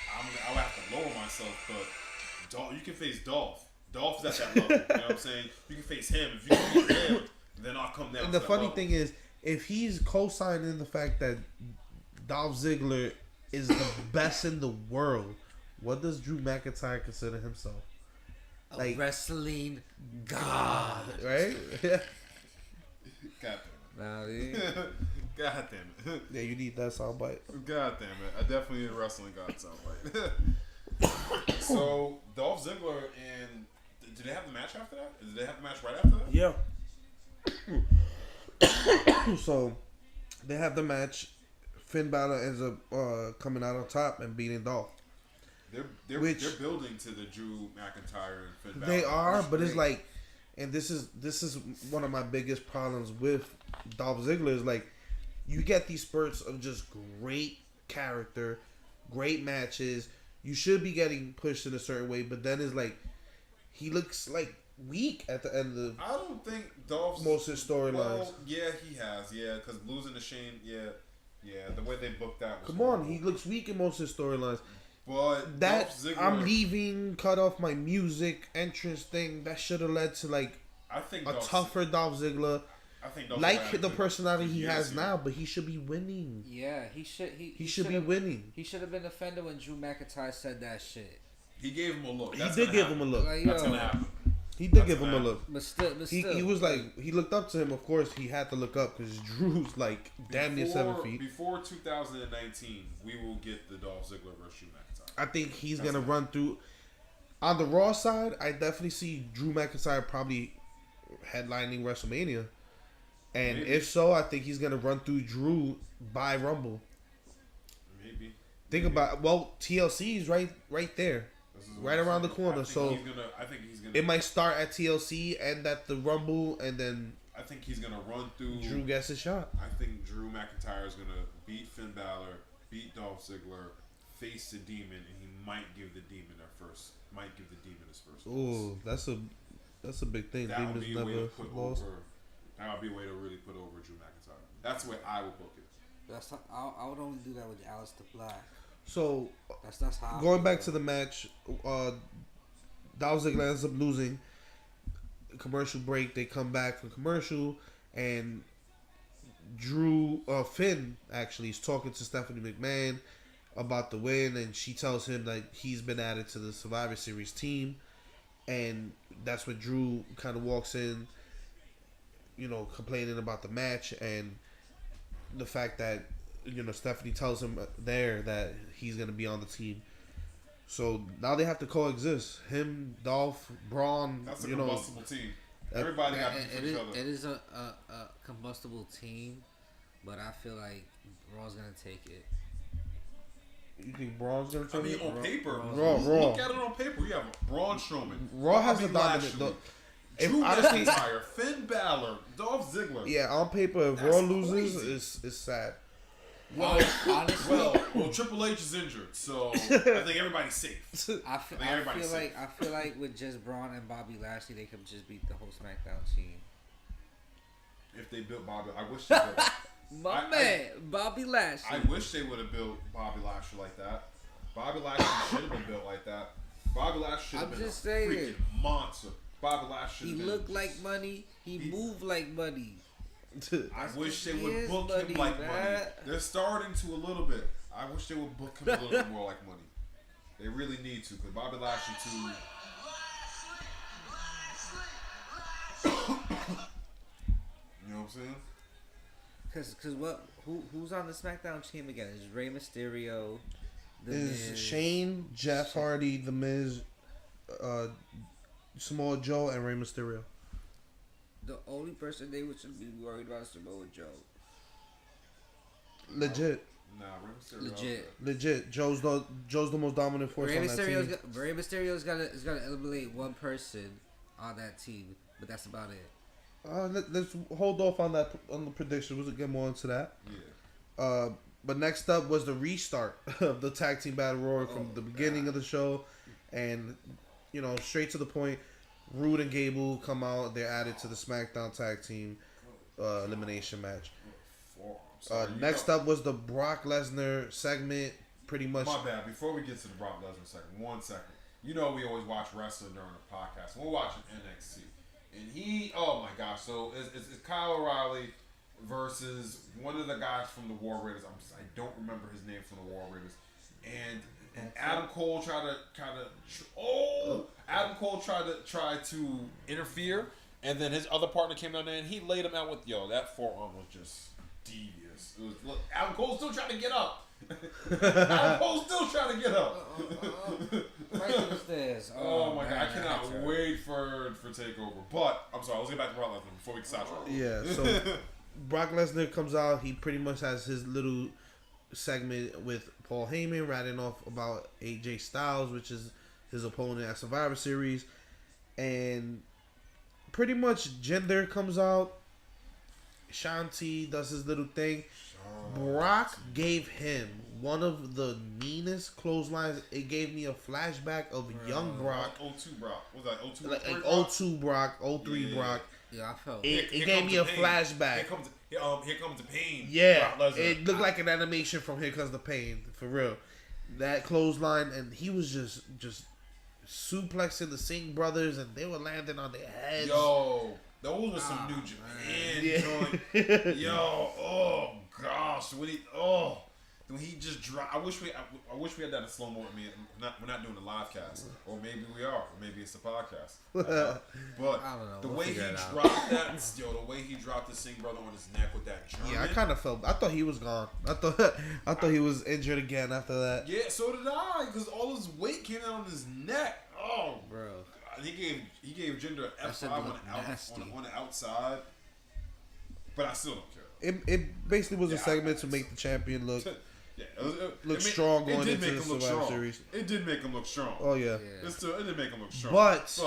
I would have to lower myself, but you can face Dolph. Dolph's at that level. You know what I'm saying? You can face him. If you can beat him, then I'll come down. And the funny thing is, if he's co-signing the fact that Dolph Ziggler is the best in the world, what does Drew McIntyre consider himself? A wrestling god, right? God damn it. God damn it. Yeah, you need that soundbite. God damn it. I definitely need a wrestling god soundbite. So, Dolph Ziggler and... Did they have the match after that? Did they have the match right after that? Yeah. So, they have the match. Finn Balor ends up coming out on top and beating Dolph. They're building to the Drew McIntyre and Finn Balor. They are, but it's like, and this is one of my biggest problems with Dolph Ziggler is like, you get these spurts of just great character, great matches. You should be getting pushed in a certain way, but then it's like, he looks like weak at the end of. I don't think Dolph's most of his storylines. Well, yeah, he has, because losing to Shane, the way they booked that. Come on, he looks weak in most of his storylines. But that I'm leaving, cut off my music entrance thing. That should have led to like a tougher Dolph Ziggler. I think like the personality he has now, but he should be winning. Yeah, he should. He should be winning. He should have been offended when Drew McIntyre said that shit. He gave him a look. He did give him a look. Like, that's gonna happen. He did give him a look. But still. He was like, he looked up to him. Of course, he had to look up because Drew's like damn near 7 feet. Before 2019, we will get the Dolph Ziggler versus Drew McIntyre. I think he's gonna run through. On the Raw side, I definitely see Drew McIntyre probably headlining WrestleMania. And if so, I think he's gonna run through Drew by Rumble. Maybe. Think about TLC is right there, right around the corner. So I think he's gonna. It might start at TLC and at the Rumble, and then I think he's gonna run through. Drew gets a shot. I think Drew McIntyre is gonna beat Finn Balor, beat Dolph Ziggler, face the Demon, and he might give the Demon his first. Ooh, that's a big thing. That would be a way to put lost. over. That would be a way to really put over Drew McIntyre. That's the way I would book it. That's how, I would only do that with Aleister Black. So that's how. Going back to the match, Dolph Ziggler ends up losing. Commercial break. They come back from commercial, and Finn actually is talking to Stephanie McMahon about the win, and she tells him that he's been added to the Survivor Series team, and that's when Drew kind of walks in, complaining about the match and the fact that Stephanie tells him there that he's gonna be on the team. So now they have to coexist. Him, Dolph, Braun. That's a combustible team. Everybody got to each other. It is a combustible team, but I feel like Raw's gonna take it. You think Braun's gonna take it? On paper, Raw. Look at it on paper. You have Braun Strowman. Raw has a dominant. Drew McIntyre, Finn Balor, Dolph Ziggler. Yeah, on paper, if Raw loses, it's sad. Well, honestly, Triple H is injured, so I think everybody's safe. I feel like with just Braun and Bobby Lashley, they could just beat the whole SmackDown team. If they built Bobby, I wish they would. Bobby Lashley. I wish they would have built Bobby Lashley like that. Bobby Lashley should have been built like that. Bobby Lashley should have been a freaking monster. Bobby Lashley. He looked like money. He moved like money. I wish they would Yes, book buddy, him like man. money. They're starting to a little bit. I wish they would book him a little bit more like money. They really need to, because Bobby Lashley too. You know what I'm saying? Cause who's on the SmackDown team again? Is Rey Mysterio? Is Miz. Shane, Jeff Hardy, The Miz, Samoa Joe, and Rey Mysterio. The only person they should be worried about is Samoa Joe. Legit. Nah, Rey Mysterio. Legit. Joe's the most dominant force Rey on that team. Rey Mysterio's gotta eliminate one person on that team, but that's about it. Let's hold off on that on the prediction. We'll get more into that. Yeah. But next up was the restart of the tag team battle royal from the beginning of the show, and straight to the point. Rude and Gable come out. They're added to the SmackDown tag team elimination match. Next up was the Brock Lesnar segment. Pretty much. My bad. Before we get to the Brock Lesnar segment, 1 second. We always watch wrestling during the podcast. We're watching NXT. And oh my gosh, so it's Kyle O'Reilly versus one of the guys from the War Raiders. I don't remember his name from the War Raiders. And Adam Cole tried to interfere, and then his other partner came down there and he laid him out with that forearm was just devious. Look, Adam Cole's still trying to get up. Adam Cole's still trying to get up. Right to the stairs. Oh my god, I cannot wait for TakeOver. But I'm sorry, let's get back to Brock Lesnar before we get sidetracked. Yeah, so Brock Lesnar comes out. He pretty much has his little segment with Paul Heyman, ratting off about AJ Styles, which is his opponent at Survivor Series, and pretty much Jinder comes out. Shanti does his little thing. Brock gave him one of the meanest clotheslines. It gave me a flashback of young Brock. 02 Brock. What was that? 02? Like 02 Brock, 03 Brock. Yeah, I felt It gave me a flashback. Here comes the pain. Yeah, Brock Lesnar. it looked like an animation from Here Comes the Pain, for real. That clothesline, and he was just suplexing the Singh brothers, and they were landing on their heads. Yo, those were some New Japan joint. Yo, oh gosh, when he just dropped. I wish we had that in slow mo. I mean, we're not doing the live cast, or maybe we are, or maybe it's a podcast. But I don't know. The We'll way he figure it out. dropped that, the way he dropped the Singh brother on his neck with that German. Yeah, I kind of felt. I thought he was gone. I thought he was injured again after that. Yeah, so did I, because all his weight came out on his neck. Oh, bro. He gave Jinder an F5 on the outside, but I still don't care. It basically was a segment to make the champion look Look strong going into the Survivor Series. It did make him look strong. Oh yeah. It did make him look strong. But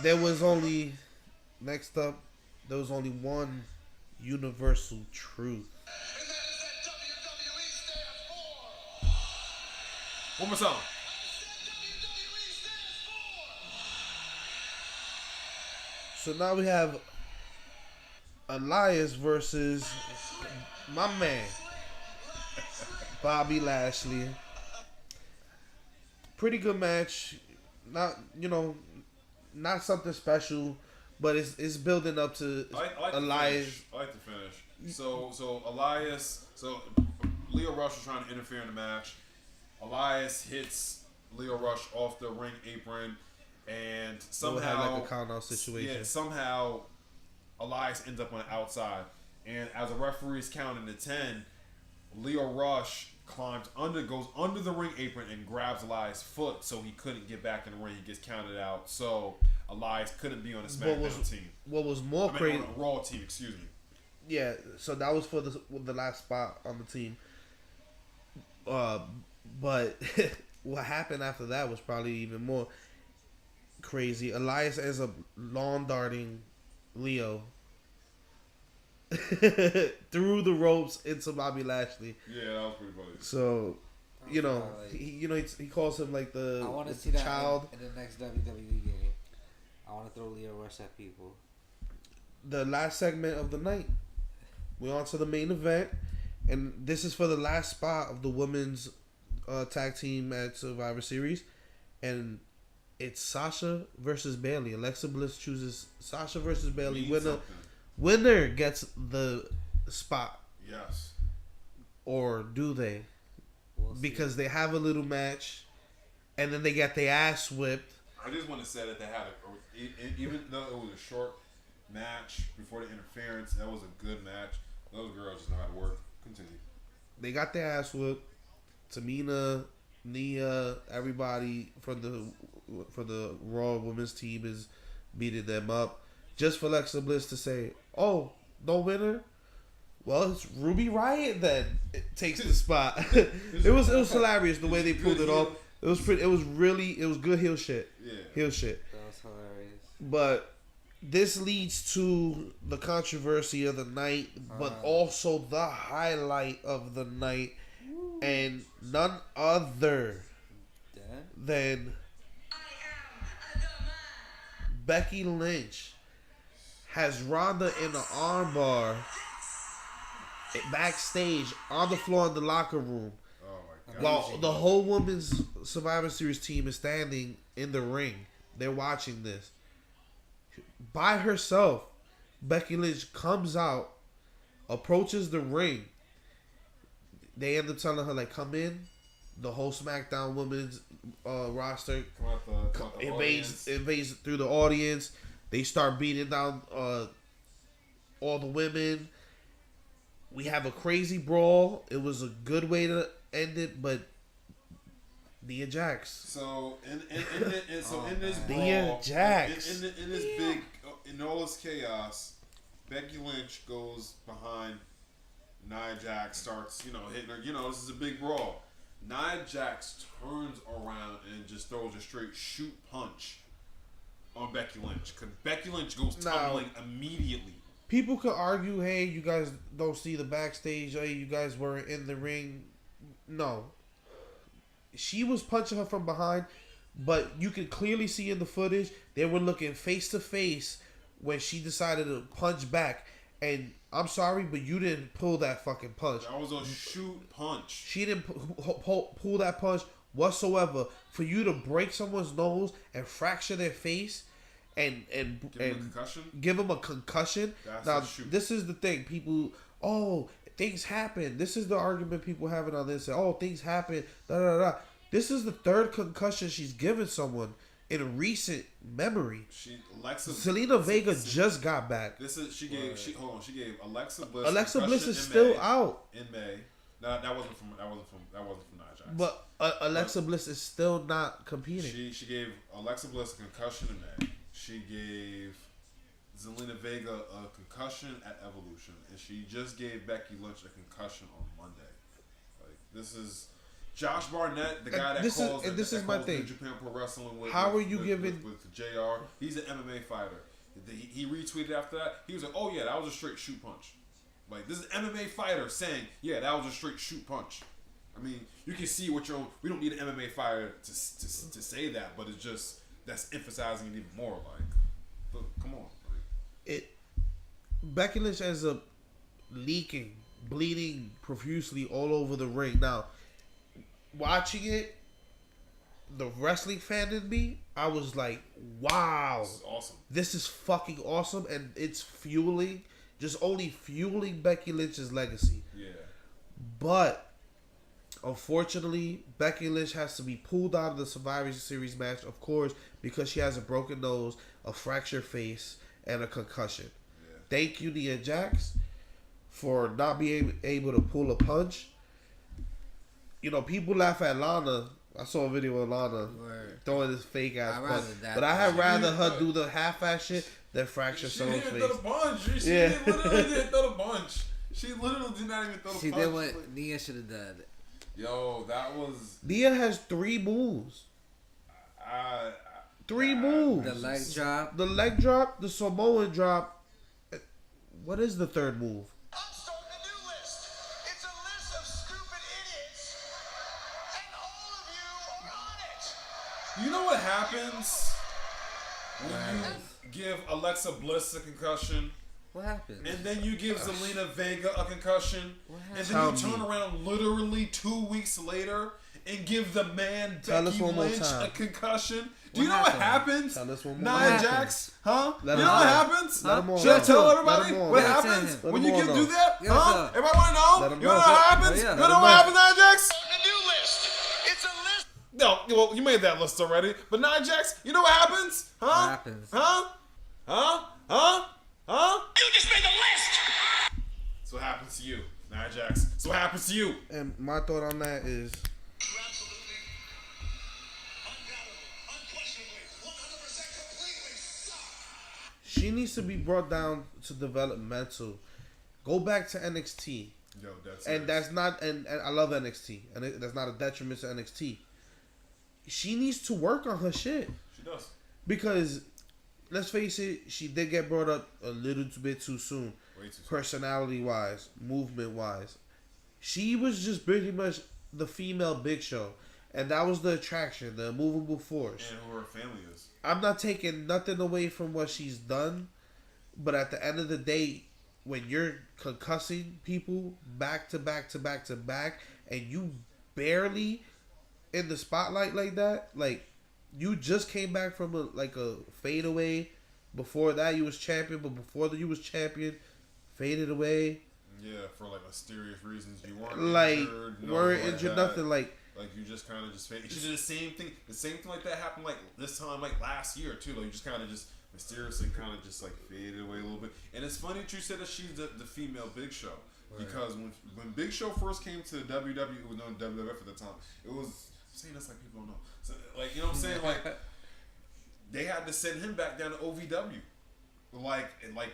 there was only one universal truth. One more song. So now we have Elias versus my man Bobby Lashley. Pretty good match. Not something special, but it's building up to Elias. I like the finish. So Elias. So Leo Rush was trying to interfere in the match. Elias hits Leo Rush off the ring apron, and somehow like a count out situation. Yeah, somehow Elias ends up on the outside, and as a referee's counting to 10, Leo Rush goes under the ring apron and grabs Elias' foot, so he couldn't get back in the ring. He gets counted out, so Elias couldn't be on the SmackDown team. What was more crazy? On the Raw team, excuse me. Yeah, so that was for the last spot on the team. But what happened after that was probably even more crazy. Elias ends up lawn darting Leo through the ropes into Bobby Lashley. Yeah, that was pretty funny. So, he calls him like I want to the see that child. in the next WWE game. I want to throw Leo Rush at people. The last segment of the night, we're on to the main event, and this is for the last spot of the women's tag team at Survivor Series, and It's Sasha versus Bailey. Alexa Bliss chooses Sasha versus Bailey. Means something. Winner gets the spot. Yes. Or do they? We'll see. Because they have a little match, and then they get their ass whipped. I just want to say that they had even though it was a short match before the interference, that was a good match. Those girls just know how to work. Continue. They got their ass whipped. Tamina, Nia, everybody for the Raw Women's team is beating them up. Just for Alexa Bliss to say, "Oh, no winner." Well, it's Ruby Riott then. It takes the spot. it was hilarious the way they pulled it off. It was good heel shit. Yeah. Heel shit. That was hilarious. But this leads to the controversy of the night, but also the highlight of the night, and none other than Becky Lynch has Ronda in an armbar backstage on the floor in the locker room. Oh my god. While the whole women's Survivor Series team is standing in the ring. They're watching this. By herself, Becky Lynch comes out, approaches the ring. They end up telling her, like, come in. The whole SmackDown women's roster invades through the audience. They start beating down all the women. We have a crazy brawl. It was a good way to end it, but Nia Jax. So in this brawl, Nia Jax. in this big in all this chaos, Becky Lynch goes behind Nia Jax, starts hitting her. This is a big brawl. Nia Jax turns around and just throws a straight shoot punch on Becky Lynch, because Becky Lynch goes tumbling immediately. People could argue, hey, you guys don't see the backstage. Hey, you guys weren't in the ring. No. She was punching her from behind, but you could clearly see in the footage, they were looking face to face when she decided to punch back. And I'm sorry, but you didn't pull that fucking punch. That was a shoot punch. She didn't pull that punch whatsoever. For you to break someone's nose and fracture their face and give them a concussion. That's now, a shoot. this is the thing. People, things happen. This is the argument people having on this. Things happen. Da da da. This is the third concussion she's given someone in a recent memory. Zelina Vega just got back. She gave Alexa Bliss. Alexa Bliss is still out in May. No, that wasn't from Nia Jax. But Alexa Bliss is still not competing. She gave Alexa Bliss a concussion in May. She gave Zelina Vega a concussion at Evolution, and she just gave Becky Lynch a concussion on Monday. Like, this is Josh Barnett, the guy that calls New Japan Pro Wrestling with. How are you giving with JR? He's an MMA fighter. He retweeted after that. He was like, "Oh yeah, that was a straight shoot punch." Like, this is an MMA fighter saying, "Yeah, that was a straight shoot punch." I mean, you can see what we don't need an MMA fighter to say that, but it's just that's emphasizing it even more. Like, look, come on. Becky Lynch ends up bleeding profusely all over the ring. Now, watching it, the wrestling fan in me, I was like, wow. This is awesome. This is fucking awesome, and it's only fueling Becky Lynch's legacy. Yeah. But, unfortunately, Becky Lynch has to be pulled out of the Survivor Series match, of course, because she has a broken nose, a fractured face, and a concussion. Yeah. Thank you, Nia Jax, for not being able to pull a punch. People laugh at Lana. I saw a video of Lana throwing this fake ass punch. But I had rather her do the half ass shit than fracture someone's face. She didn't throw the punch. She literally didn't throw the punch. She literally did not even throw the punch. She did what Nia should have done. Yo, that was... Nia has 3 moves. 3 moves. The leg drop. The Samoan drop. What is the third move? I'm starting a new list. It's a list of stupid idiots, and all of you are on it. You know what happens when you give Alexa Bliss a concussion? What happens? And then you give Zelina Vega a concussion. And then you turn around literally 2 weeks later and give the man Becky Lynch a concussion. Do you know what happens? Tell us one more. Nia Jax, huh? Let You him know what know. happens? Let him on. Should I tell Let everybody him on. what Yeah, tell happens him. when Let you him get on, do though. that? Yeah, Huh? so- Everybody want to know? Let him You know know. what happens? Yeah, You let know him what know. happens, Nia Jax? A new list. It's a list. No, well, you made that list already. But Nia Jax, you know what happens? Huh? What happens? Huh? Huh? Huh? Huh? You just made the list. So what happens to you, Nia Jax? So what happens to you? And my thought on that is, You absolutely, undoubtedly, unquestionably, 100% completely suck. she needs to be brought down to developmental. Go back to NXT. Yo, that's And that's not, and I love NXT, and that's not a detriment to NXT. She needs to work on her shit She does. because, let's face it, she did get brought up a little bit too soon, Way too soon. personality wise, movement wise. She was just pretty much the female Big Show, and that was the attraction, the movable force. And who her family is. I'm not taking nothing away from what she's done, but at the end of the day, when you're concussing people back to back to back to back, and you barely in the spotlight like that, like you just came back from a fadeaway. Before that, you was champion, but before that, you was champion, faded away. Yeah, for like mysterious reasons. You weren't Like injured. weren't injured, nothing. Like you just kind of just faded. She did the same thing. The same thing like that happened like this time, like last year too. Like you just kind of just mysteriously kind of just like faded away a little bit. And it's funny that you said that she's the female Big Show. Because when Big Show first came to WWE, it was known WWF at the time. It was I'm saying that's like people don't know. So, like you know what I'm saying? Like they had to send him back down to OVW. Like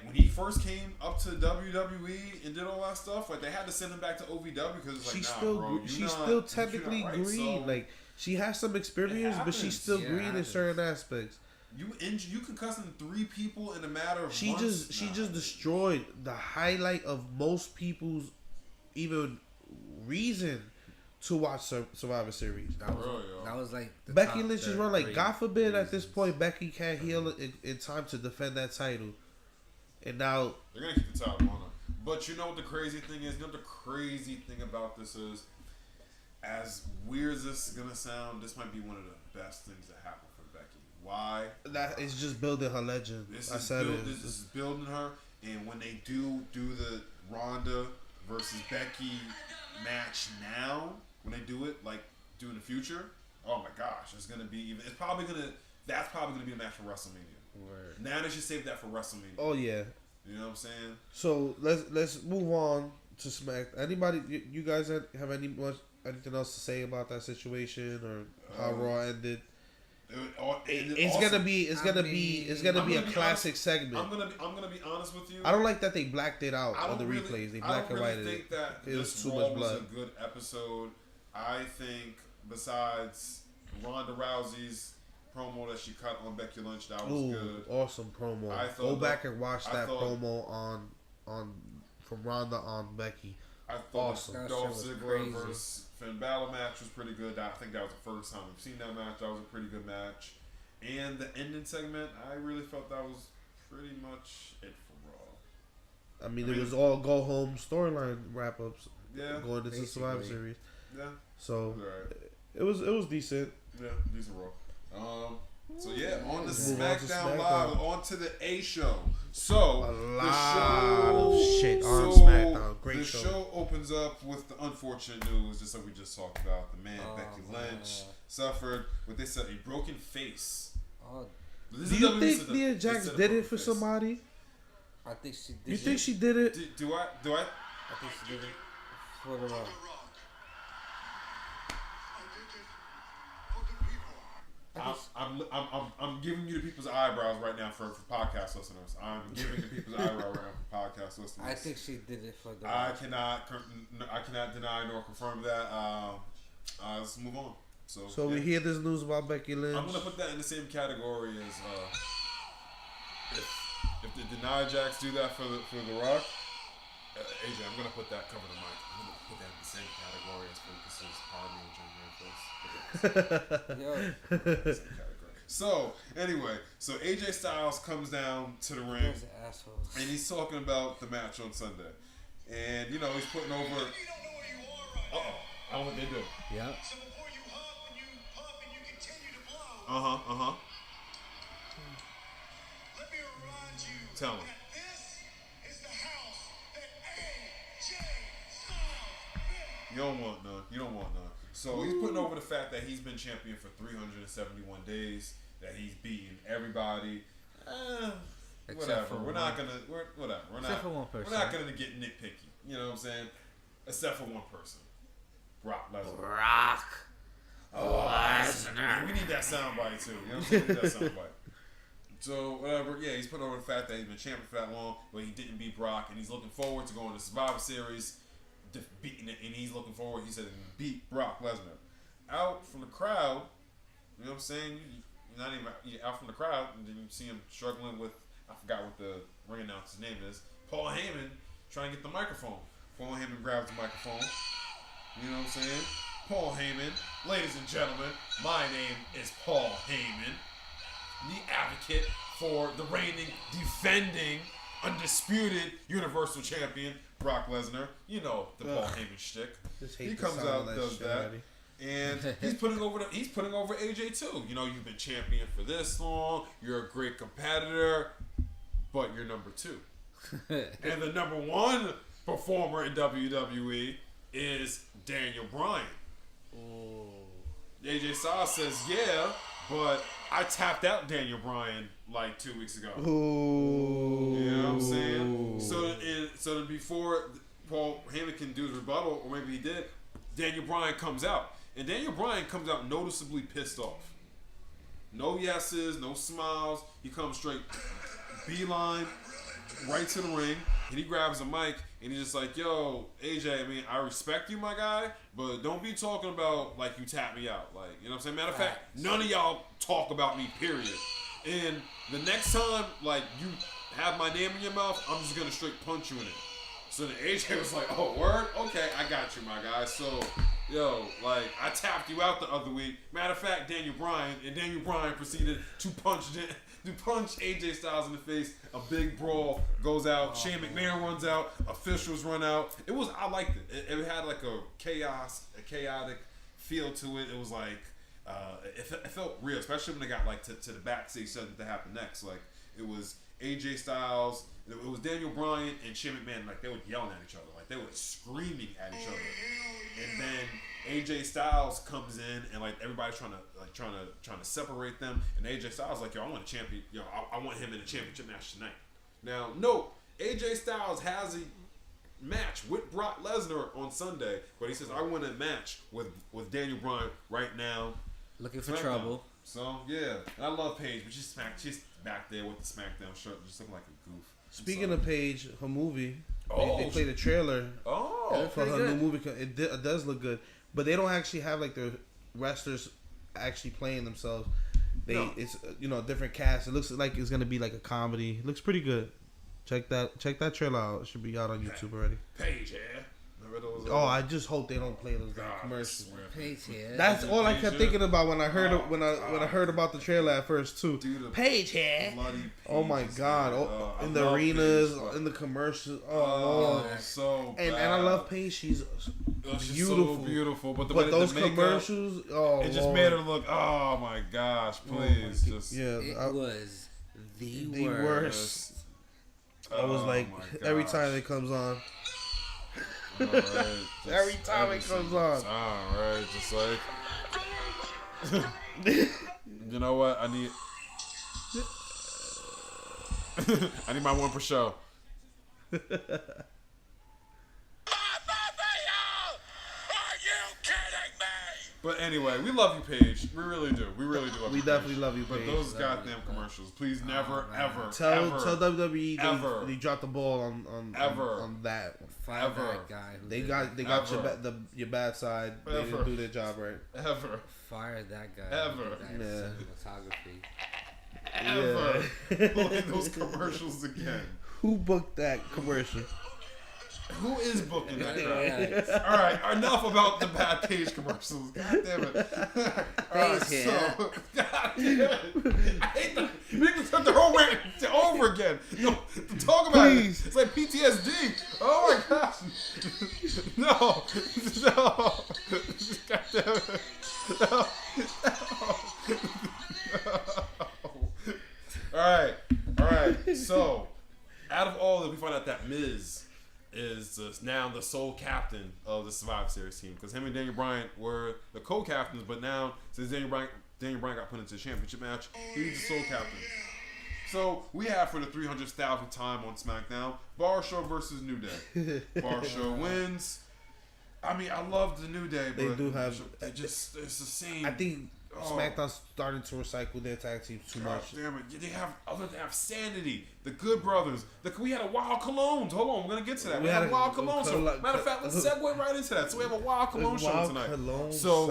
when he first came up to WWE and did all that stuff, like they had to send him back to OVW because it's like she's nah, still bro, she's still technically right. green. So, like she has some experience, but she's happens. still Yeah, it green in happens. certain aspects. you concussing 3 people in a matter of She months? just destroyed the highlight of most people's even reason to watch Survivor Series. That was like the Becky top Lynch's third run, like three God forbid at this reasons. point Becky can't heal in time to defend that title, and now They're gonna keep the title on her. But you know what the crazy thing is? You know what the crazy thing about this is? As weird as this is gonna sound, this might be one of the best things that happened for Becky. Why? that is just building her legend. This I is said it. This is building her, and when they do the Ronda versus Becky match now, when they do it, like do in the future, oh my gosh, it's gonna be even. That's probably gonna be a match for WrestleMania. Word. Now they should save that for WrestleMania. Oh yeah. You know what I'm saying? So let's move on to Smack. Anybody, you guys have anything else to say about that situation or how Raw ended? It's gonna be a classic segment. I'm gonna be honest with you. I don't like that they blacked it out on the really, replays. They I black don't and really whited think it. that It was this too Raw much was blood. a good episode. I think besides Ronda Rousey's promo that she cut on Becky Lynch, that was Ooh, good. awesome promo. I thought Go back that- and watch I that thought- promo on from Ronda on Becky. I thought Awesome. the That Dolph shit was Ziggler crazy. versus Finn Balor match was pretty good. I think that was the first time we've seen that match. That was a pretty good match. And the ending segment, I really felt that was pretty much it for Raw. I mean, I it mean- was all go home storyline wrap ups Yeah, going into Survivor basically. Series. yeah, So alright. it was decent. Yeah, decent Raw. So yeah, on the Move on to SmackDown SmackDown. Live, on to the A show. So A the lot show, of shit on so SmackDown. Great the show. show opens up with the unfortunate news, just like we just talked about. The man Becky Lynch suffered what they said a broken face. Oh, This Do is you WWE think said Nia they Jax said a did it broken for face. somebody? I think she did. You think she did it? Do I? I think she did it for the Raw. I'm giving you the people's eyebrows right now for podcast listeners. I'm giving the people's eyebrow right now for podcast listeners. I think she did it for the I Raw. cannot deny nor confirm that. Let's move on. So we hear this news about Becky Lynch. I'm gonna put that in the same category as if the Nia Jax do that for the Rock. AJ, I'm gonna put that cover the mic. I'm gonna put that in the same category as Focus's Party and January 1st. Same category. So anyway, so AJ Styles comes down to the ring. Those assholes. And he's talking about the match on Sunday. And, you know, he's putting over... You don't know where you are right now. I don't know what they do. Yep. So before you hop and you pump and you continue to blow, Tell him. This is the house that AJ Styles built. You don't want none. You don't want none. So he's putting over the fact that he's been champion for 371 days. That he's beaten everybody. Whatever. We're not gonna. Whatever. We're Except not. for one person. We're not gonna get nitpicky. You know what I'm saying? Except for one person. Brock Lesnar. Brock Lesnar. We need that soundbite too. You know what I'm saying? We need that soundbite. So whatever. Yeah, he's putting over the fact that he's been champion for that long, but he didn't beat Brock, and he's looking forward to going to Survivor Series, beating it, and he's looking forward. He said he beat Brock Lesnar. Out from the crowd. You know what I'm saying? You're not even out from the crowd, and then you see him struggling with, I forgot what the ring announcer's name is, Paul Heyman, trying to get the microphone. Paul Heyman grabs the microphone. You know what I'm saying? Paul Heyman. Ladies and gentlemen, my name is Paul Heyman, the advocate for the reigning, defending, undisputed Universal Champion, Brock Lesnar. You know the Paul Heyman shtick. He comes out, does that. Already. And he's putting over AJ too. You know, you've been champion for this long. You're a great competitor, but you're number 2. And the number 1 performer in WWE is Daniel Bryan. AJ Styles says, yeah, but I tapped out Daniel Bryan like 2 weeks ago. Ooh. You know what I'm saying? So before Paul Heyman can do his rebuttal, or maybe he did, Daniel Bryan comes out. And Daniel Bryan comes out noticeably pissed off. No yeses, no smiles. He comes straight beeline right to the ring, and he grabs a mic, and he's just like, yo, AJ, I mean, I respect you, my guy, but don't be talking about like you tapped me out. Like, you know what I'm saying? Matter of fact, none of y'all talk about me, period. And the next time, like, you have my name in your mouth, I'm just going to straight punch you in it. So then AJ was like, oh, word? Okay, I got you, my guy. So, yo, like, I tapped you out the other week. Matter of fact, Daniel Bryan proceeded to punch AJ Styles in the face. A big brawl goes out. Shane McMahon runs out. Officials run out. I liked it. It had like a chaotic feel to it. It was like, it felt real, especially when they got like to the backstage stuff that happened next. Like, it was AJ Styles, it was Daniel Bryan and Shane McMahon. Like, they were yelling at each other, like they were screaming at each other. And then AJ Styles comes in, and like everybody's trying to separate them. And AJ Styles like, yo, I want a champion. Yo, I want him in a championship match tonight. Now, no, AJ Styles has a match with Brock Lesnar on Sunday, but he says, I want a match with Daniel Bryan right now. Looking for trouble. So yeah, and I love Paige, but she's back there with the SmackDown shirt, just looking like a goof. Speaking of Paige, her movie, they Oh, played a trailer for her good. new movie. It does look good, but they don't actually have like the wrestlers actually playing themselves. It's a different cast. It looks like it's gonna be like a comedy. It looks pretty good. Check that trailer out. It should be out on YouTube already. Paige, yeah. Remember those? I just hope they don't play those damn commercials. Paige here. That's all I kept thinking about when I heard when I heard about the trailer at first too. Dude, Paige here. Oh my God! In the love arenas, Paige. in the commercials. So bad. And I love Paige. She's She's beautiful. so beautiful. But those the makeup, commercials, it just made her look. Oh my gosh! Please, just It was the worst. worst. I was like, every time it comes on. Every time it comes on. Alright, just like you know what? I need my one per show. Are you kidding me? But anyway, we love you, Paige. We really do. We really do love We you, definitely Paige. love you, But Paige. those goddamn commercials, please never, ever, Tell ever, WWE they dropped the ball on that one. Fire Ever. that guy. Who They did got Ever. your bad side. They Ever. didn't do their job right. ever, fire that guy. Ever. Who did that ever play those commercials again. Who booked that commercial? Who is booking that crap? Yeah. All right, enough about the bad Paige commercials. God damn it. All right, Paige here. so, God damn it. I hate that. You make me turn the whole rant over again. No, talk about Please. it. It's like PTSD. Oh my gosh. No. God damn it. No. All right. So, out of all that, we find out that Miz is now the sole captain of the Survivor Series team because him and Daniel Bryan were the co-captains, but now since Daniel Bryan got put into the championship match, he's the sole captain. So we have for the 300,000th time on SmackDown, Bar Show versus New Day. Bar Show wins. I mean, I love the New Day, but they do have. it's the same. I think SmackDown's starting to recycle their tag teams too much. Damn it! They have Sanity, the Good Brothers. We had a Wild Colognes. Hold on, we're gonna get to that. We had a Wild Colognes. So, matter of fact, let's segue right into that. So we have a Wild Cologne show tonight. So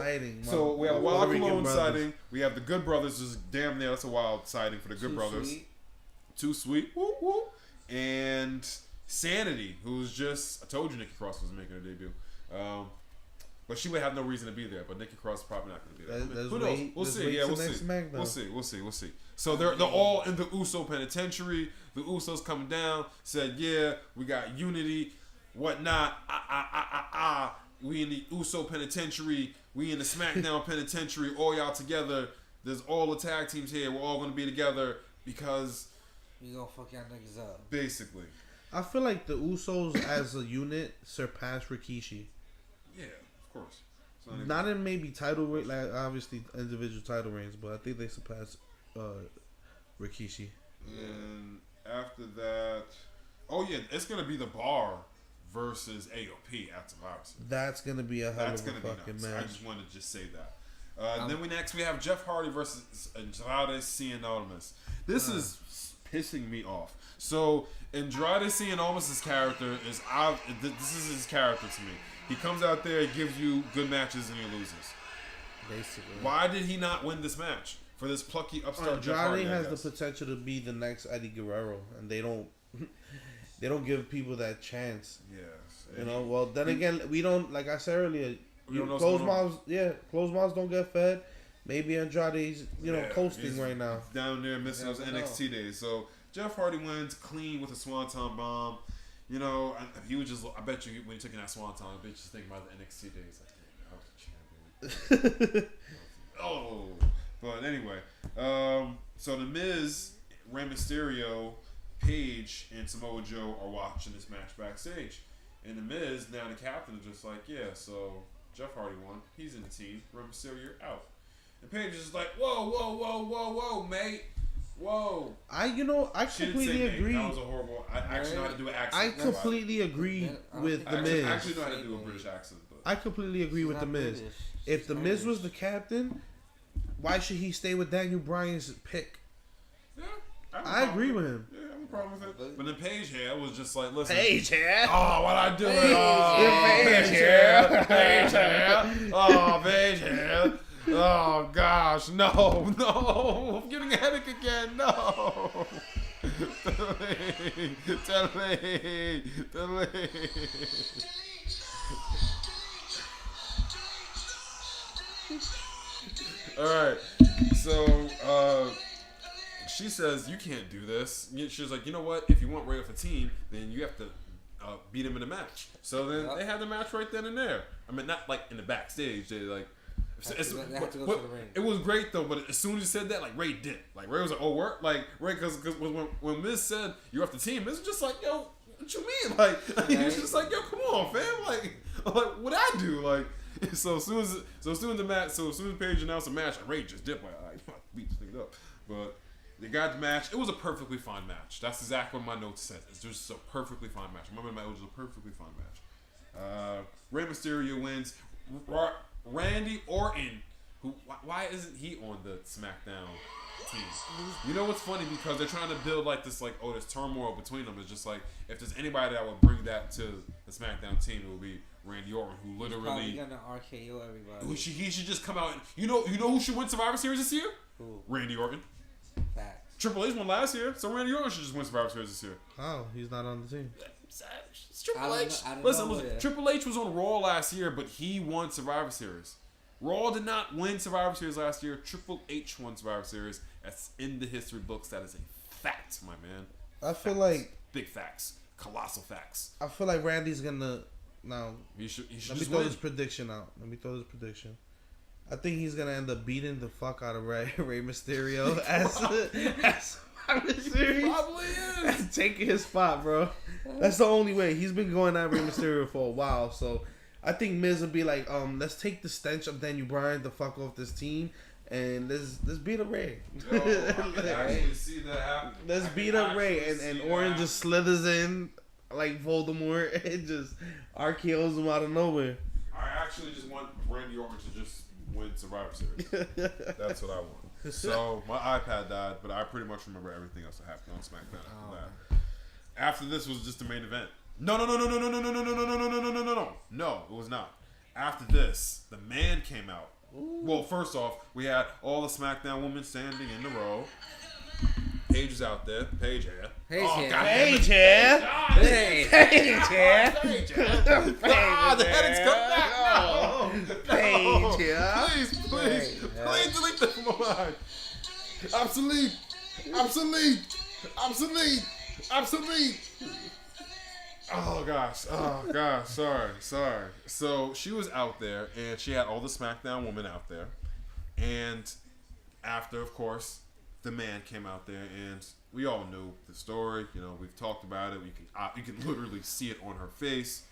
we have a Wild Cologne sighting. We have the Good Brothers. Is damn near that's a wild sighting for the Good Brothers. Too sweet. Woo woo. And Sanity, who's just I told you Nikki Cross was making her debut. But she would have no reason to be there. But Nikki Cross is probably not going to be there. Who knows? We'll see. Yeah, we'll see. So they're all in the Uso penitentiary. The Usos coming down. Said, yeah, we got unity, whatnot. We in the Uso penitentiary. We in the SmackDown penitentiary. All y'all together. There's all the tag teams here. We're all going to be together because we gonna fuck y'all niggas up. Basically. I feel like the Usos as a unit surpassed Rikishi. Yeah. Of course. Not in maybe title reign, like obviously individual title reigns, but I think they surpassed Rikishi. And after that, it's gonna be the Bar versus AOP at Survivor Series. That's gonna be a hell of a fucking match. I just wanted to just say that. And then we have Jeff Hardy versus Andrade Cien Almas. This is pissing me off. So Andrade Cien Almas' character is this is his character to me. He comes out there, he gives you good matches, and he loses. Basically. Why did he not win this match for this plucky upstart Jeff Hardy? Andrade has the potential to be the next Eddie Guerrero, and they don't give people that chance. Yes. You know. Well, then again, we don't. Like I said earlier, closed mouths don't get fed. Maybe Andrade's coasting right now. Down there missing those NXT days. So Jeff Hardy wins clean with a Swanton bomb. You know, he was just. I bet you when he took in that Swanton, I bet you just thinking about the NXT days. Like, damn, I was a champion. But anyway, so the Miz, Rey Mysterio, Paige, and Samoa Joe are watching this match backstage, and the Miz now the captain is just like, yeah, so Jeff Hardy won. He's in the team. Rey Mysterio, you're out. And Paige is just like, whoa, mate. Whoa! I completely agree. That was a horrible. I actually know how to do an accent. I completely agree with the Miz. I actually know how to do a British accent. But I completely agree with the Miz. If the Miz was the captain, why should he stay with Daniel Bryan's pick? Yeah, I agree with him. Yeah, I have a problem with it. But then Paige here was just like, listen. Paige here. Oh, what I do? Paige here. Paige here. Oh, Paige here. Oh gosh, no, I'm getting a headache again. No, delete. All right, so she says you can't do this. She's like, you know what? If you want Ray off a team, then you have to beat him in a match. So then they had the match right then and there. I mean, not like in the backstage. They like. It was great though, but as soon as he said that, like Ray did. Like Ray was like, "Oh, work!" Like Ray, because when Miz said you're off the team, Miz was just like, "Yo, what you mean?" Like he was just like, "Yo, come on, fam!" Like what I do? Like so as soon as Paige announced the match, like, Ray just dipped. Like, all right, you beat this nigga up. But they got the match. It was a perfectly fine match. That's exactly what my notes said. It's just a perfectly fine match. Remember, it was a perfectly fine match. Rey Mysterio wins. Randy Orton, who why isn't he on the SmackDown team? You know what's funny, because they're trying to build like this there's turmoil between them. It's just like if there's anybody that would bring that to the SmackDown team, it would be Randy Orton, who literally he's gonna RKO everybody. He should just come out and you know who should win Survivor Series this year? Who? Randy Orton. Facts. Triple H won last year, so Randy Orton should just win Survivor Series this year. Oh, he's not on the team. It's Triple H. Listen, Triple H was on Raw last year, but he won Survivor Series. Raw did not win Survivor Series last year. Triple H won Survivor Series. That's in the history books. That is a fact, my man. I feel like big facts, colossal facts. I feel like Randy's gonna now. He should let me throw this prediction out. I think he's gonna end up beating the fuck out of Rey Mysterio as Survivor Series. Probably is. taking his spot, bro. That's the only way. He's been going at Rey Mysterio for a while, so I think Miz will be like, let's take the stench of Daniel Bryan the fuck off this team, and let's beat up Ray. Yo, I can actually see that happen. Let's beat up Ray, and Orange just slithers in like Voldemort and just RKO's him out of nowhere. I actually just want Randy Orton to just win Survivor Series. That's what I want. So my iPad died, but I pretty much remember everything else that happened on SmackDown after that. After this was just the main event. No, it was not. After this, the man came out. Well, first off, we had all the SmackDown women standing in the row. Paige is out there. Paige here. Paige here. The heading's come back. Paige here. Please delete that from my mind. Obsolete. Oh gosh, sorry. So she was out there, and she had all the SmackDown women out there, and after, of course, the man came out there, and we all knew the story. You know, we've talked about it. You can literally see it on her face.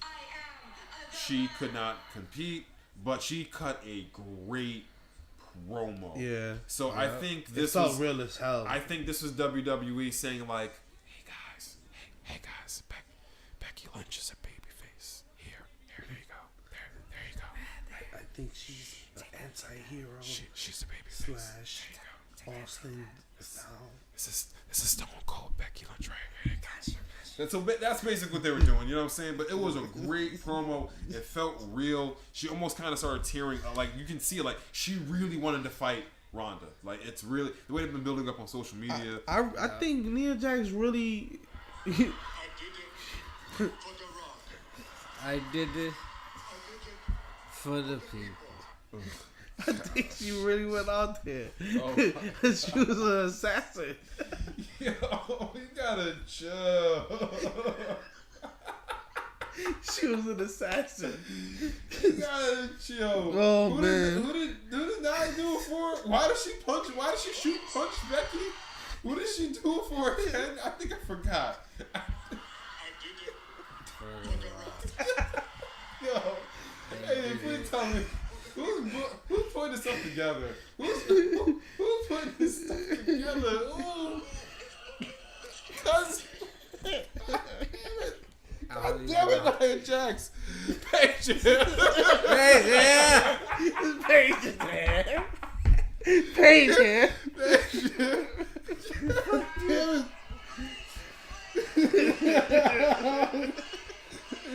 She could not compete, but she cut a great promo. Yeah. So I think this felt real as hell. I think this was WWE saying like, hey guys, Becky Lynch is a babyface. Here, there you go. There you go. I think she's an anti-hero. She's a babyface. / Austin down. This is Stone Cold Becky Lynch right here. That's basically what they were doing, you know what I'm saying? But it was a great promo. It felt real. She almost kind of started tearing. Like, you can see, like, she really wanted to fight Ronda. Like, it's really the way they've been building up on social media. I think Nia Jax really. I did it for the people. I think she really went out there. Oh, she was an assassin. Yo, you gotta chill. She was an assassin. You gotta chill. Oh, who man. Who did Nia do it for? Why did she shoot punch Becky? What did she do it for again? I think I forgot. Yo, hey, please tell me. Who's putting this stuff together? Who's putting this stuff together? Ooh. God damn it, Nia Jax. Paige. Paige here.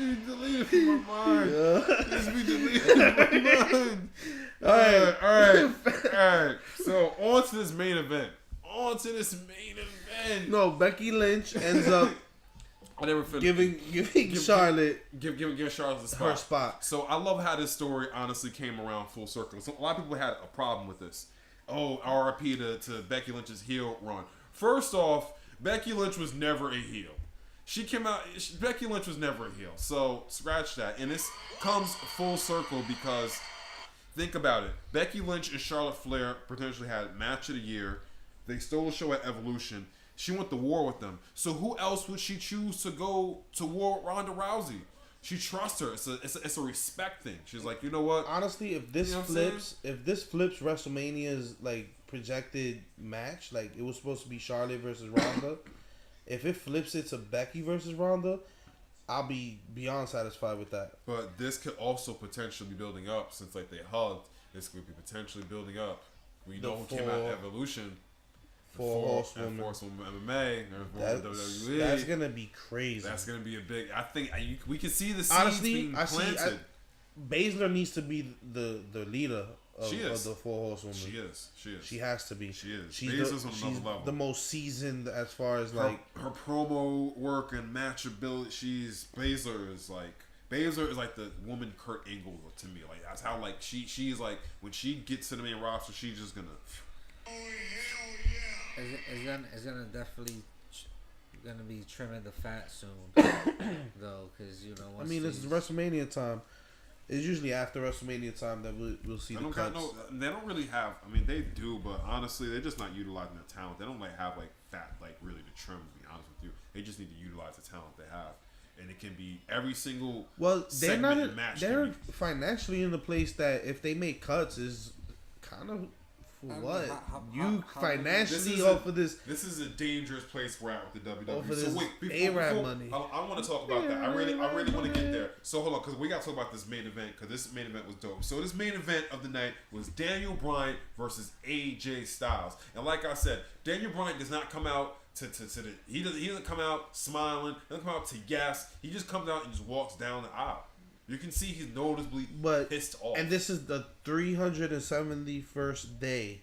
You deleted from my mind. This be deleted from my mind. All right. So on to this main event. No, Becky Lynch ends up giving Charlotte giving Charlotte the spot. her spot. So I love how this story honestly came around full circle. So a lot of people had a problem with this. Oh, RIP to Becky Lynch's heel run. First off, Becky Lynch was never a heel. She came out. Becky Lynch was never a heel. So scratch that. And this comes full circle because think about it. Becky Lynch and Charlotte Flair potentially had match of the year. They stole the show at Evolution. She went to war with them. So who else would she choose to go to war with Ronda Rousey? She trusts her. It's a respect thing. She's like, you know what? Honestly, if this flips WrestleMania's like projected match, like it was supposed to be Charlotte versus Ronda. If it flips it to Becky versus Ronda, I'll be beyond satisfied with that. But this could also potentially be building up since like they hugged. This could be potentially building up. We know who came out of Evolution. For Horsewoman MMA. WWE. That's gonna be crazy. That's gonna be a big. I think we can see the seeds honestly being planted. Baszler needs to be the leader of the Four Horsewomen. She is. She has to be. She is. She's Baszler's on another level. The most seasoned as far as her promo work and matchability. Baszler is like the woman Kurt Angle to me. Like that's how like she's like when she gets to the main roster, she's just gonna. It's gonna definitely gonna be trimming the fat soon, though, because you know. It's WrestleMania time. It's usually after WrestleMania time that we'll see the cuts. They don't really have. I mean, they do, but honestly, they're just not utilizing their talent. They don't like have like fat, like really to trim. To be honest with you, They just need to utilize the talent they have, and it can be every single Well, they're segment not. and match. They're can be, financially in the place that if they make cuts is kind of for what you financially off of this. This is a dangerous place we're at with the WWE. Off of So this wait, A-Rab money. I want to talk about that. I really want to get there. So hold on, because we got to talk about this main event, because this main event was dope. So this main event of the night was Daniel Bryan versus AJ Styles, and like I said, Daniel Bryan does not come out he doesn't come out smiling. He doesn't come out to yes. He just comes out and just walks down the aisle. You can see he's noticeably pissed off. And this is the 371st day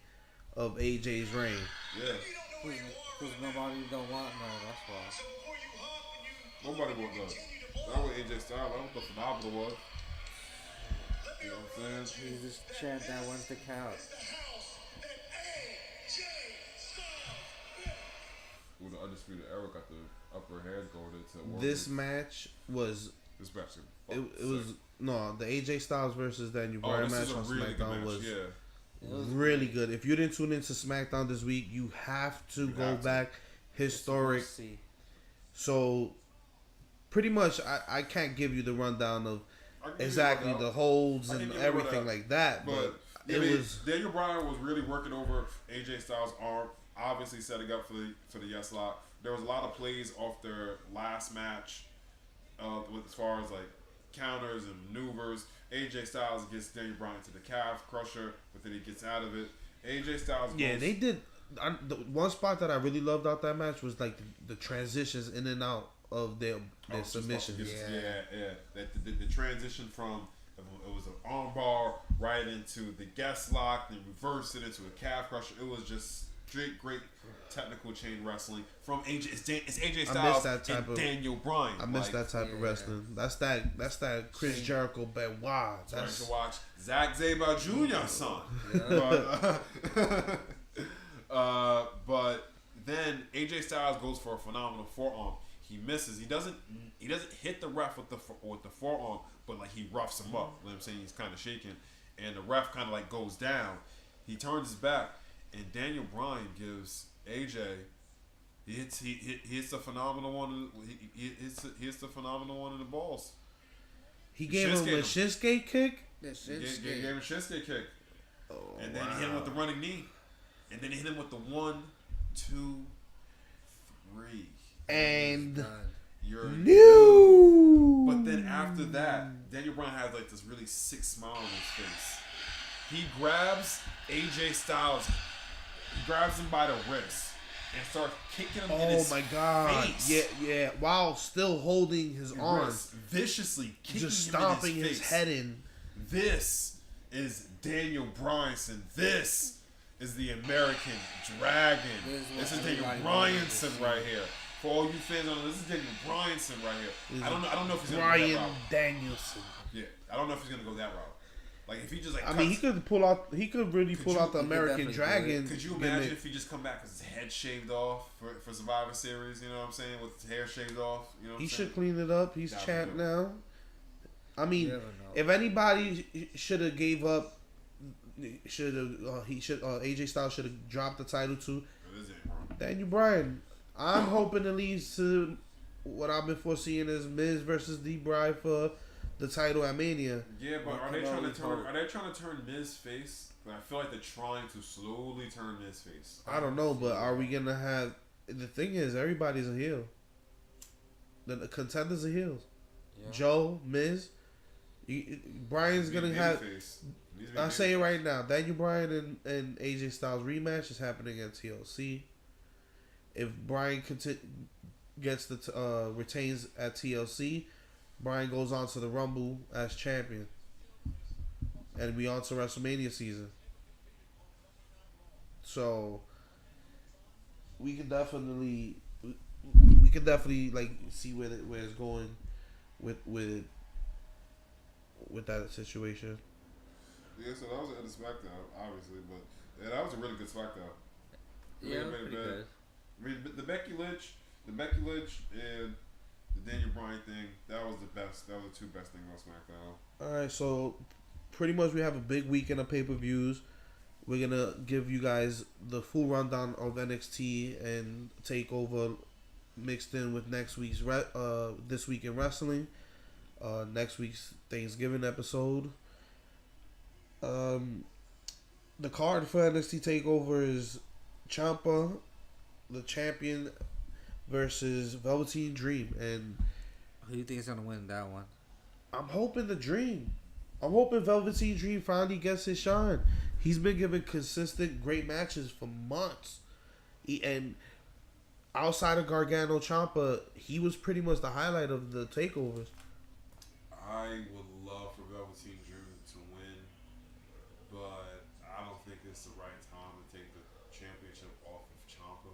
of AJ's reign. Yeah. Because nobody don't want no, that's why. Nobody want that. That was AJ Styles. I don't know what the phenomenal was. You know what I'm saying? You just chant that when's the count. Well, the Undisputed Era got the upper hand going into This match was. This match It was the AJ Styles versus Daniel Bryan match on really SmackDown was yeah. really good. If you didn't tune into SmackDown this week, you have to go back. Historic. So, pretty much, I can't give you the rundown of exactly the holds and everything like that, but it was Daniel Bryan was really working over AJ Styles' arm, obviously setting up for the yes lock. There was a lot of plays off their last match, as far as like counters and maneuvers. AJ Styles gets Daniel Bryan to the calf crusher, but then he gets out of it. AJ Styles they did. The one spot that I really loved out that match was like the transitions in and out of their submissions. The transition from it was an arm bar right into the guest lock, then reversed it into a calf crusher. It was just great technical chain wrestling from AJ. It's AJ Styles and Daniel Bryan. I miss that type of wrestling. That's that Chris Jericho Benoit. That's to watch Zack Sabre Jr. son. But then AJ Styles goes for a phenomenal forearm. He misses. He doesn't hit the ref with the forearm, but like he roughs him up. You know what I'm saying? He's kind of shaking, and the ref kind of like goes down. He turns his back, and Daniel Bryan gives AJ. He hits the phenomenal one. He hits the phenomenal one in the balls. He gave him a Shinsuke kick. Gave him a Shinsuke kick, and then he hit him with the running knee, and then he hit him with the 1, 2, 3. And you're new. But then after that, Daniel Bryan has like this really sick smile on his face. He grabs AJ Styles, he grabs him by the wrist and starts kicking him in his face. Yeah. While still holding his arm, viciously kicking just him stomping in his head in. This is Daniel Bryanson. This is the American Dragon. This is Daniel Bryanson right here. For all you fans, this is Daniel Bryanson right here. I don't know if he's gonna go that route. Danielson. Yeah, I don't know if he's gonna go that route. Like if he just like, I mean, he could really pull out the American Dragon. Could you imagine if he just come back with his head shaved off for Survivor Series? You know what I'm saying? With his hair shaved off. You know what I'm saying? He should clean it up. He's champ now. I mean, if anybody should have gave up, AJ Styles should have dropped the title to Daniel Bryan. I'm hoping it leads to what I've been foreseeing as Miz versus D. Bryan for the title at Mania. Yeah, but are they trying to turn Miz face? I feel like they're trying to slowly turn Miz face. I don't know, but are we gonna have? The thing is, everybody's a heel. The contenders are heels. Yeah. Joe, Miz, Bryan's gonna have. I'll say it right now. Daniel Bryan and AJ Styles rematch is happening at TLC. If Bryan gets retains at TLC, Bryan goes on to the Rumble as champion, and we on to WrestleMania season. So we can definitely like see where it's going with that situation. Yeah, so that was the end of SmackDown, obviously, but yeah, that was a really good SmackDown. Yeah, pretty good. I mean, the Becky Lynch and the Daniel Bryan thing, that was the best. That was the two best things on SmackDown. All right, so pretty much we have a big weekend of pay-per-views. We're gonna give you guys the full rundown of NXT and Takeover mixed in with next week's this week in wrestling, next week's Thanksgiving episode. The card for NXT Takeover is Ciampa, the champion, versus Velveteen Dream, and Who do you think is gonna win that one? I'm hoping the Dream. I'm hoping Velveteen Dream finally gets his shine. He's been giving consistent great matches for months, and outside of Gargano Ciampa, he was pretty much the highlight of the takeovers. I would love for Velveteen Dream to win, but I don't think it's the right time to take the championship off of Ciampa.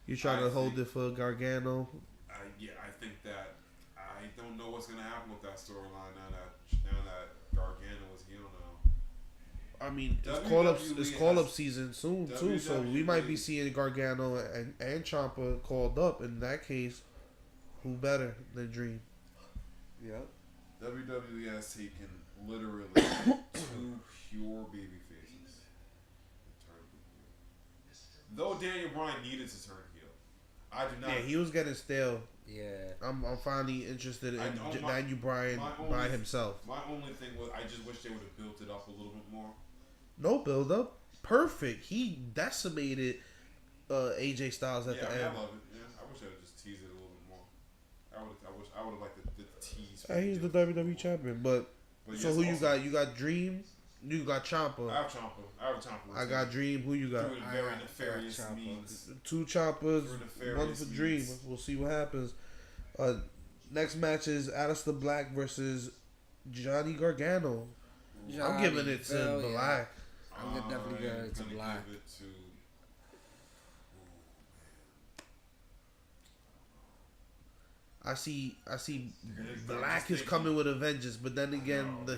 You trying to hold it for Gargano? I think that I don't know what's gonna happen with that storyline now that Gargano is heel now. I mean, WWE it's call up season soon too, so we WWE might be seeing Gargano and Ciampa called up. In that case, who better than Dream? Yep. WWE has taken literally 2 pure baby faces and turned them heel. Though Daniel Bryan needed to turn heel, I do not. Yeah, he was getting stale. Yeah. I'm finally interested in Daniel Bryan by himself. My only thing was I just wish they would have built it up a little bit more. No build up, perfect. He decimated AJ Styles at the end. I love it. Yeah, I wish I would just tease it a little bit more. I would have liked the tease. He's the WWE champion, but so yes, who you also, got? You got Dream. You got Ciampa. I have Ciampa. I got Dream. Who you got? Through very nefarious means. 2 Ciampas, one for Dream. means. We'll see what happens. Next match is Aleister Black versus Johnny Gargano. I'm giving it to Black. I'm gonna definitely give it to Black. Give it to, I see Black is coming with a vengeance, but then again, the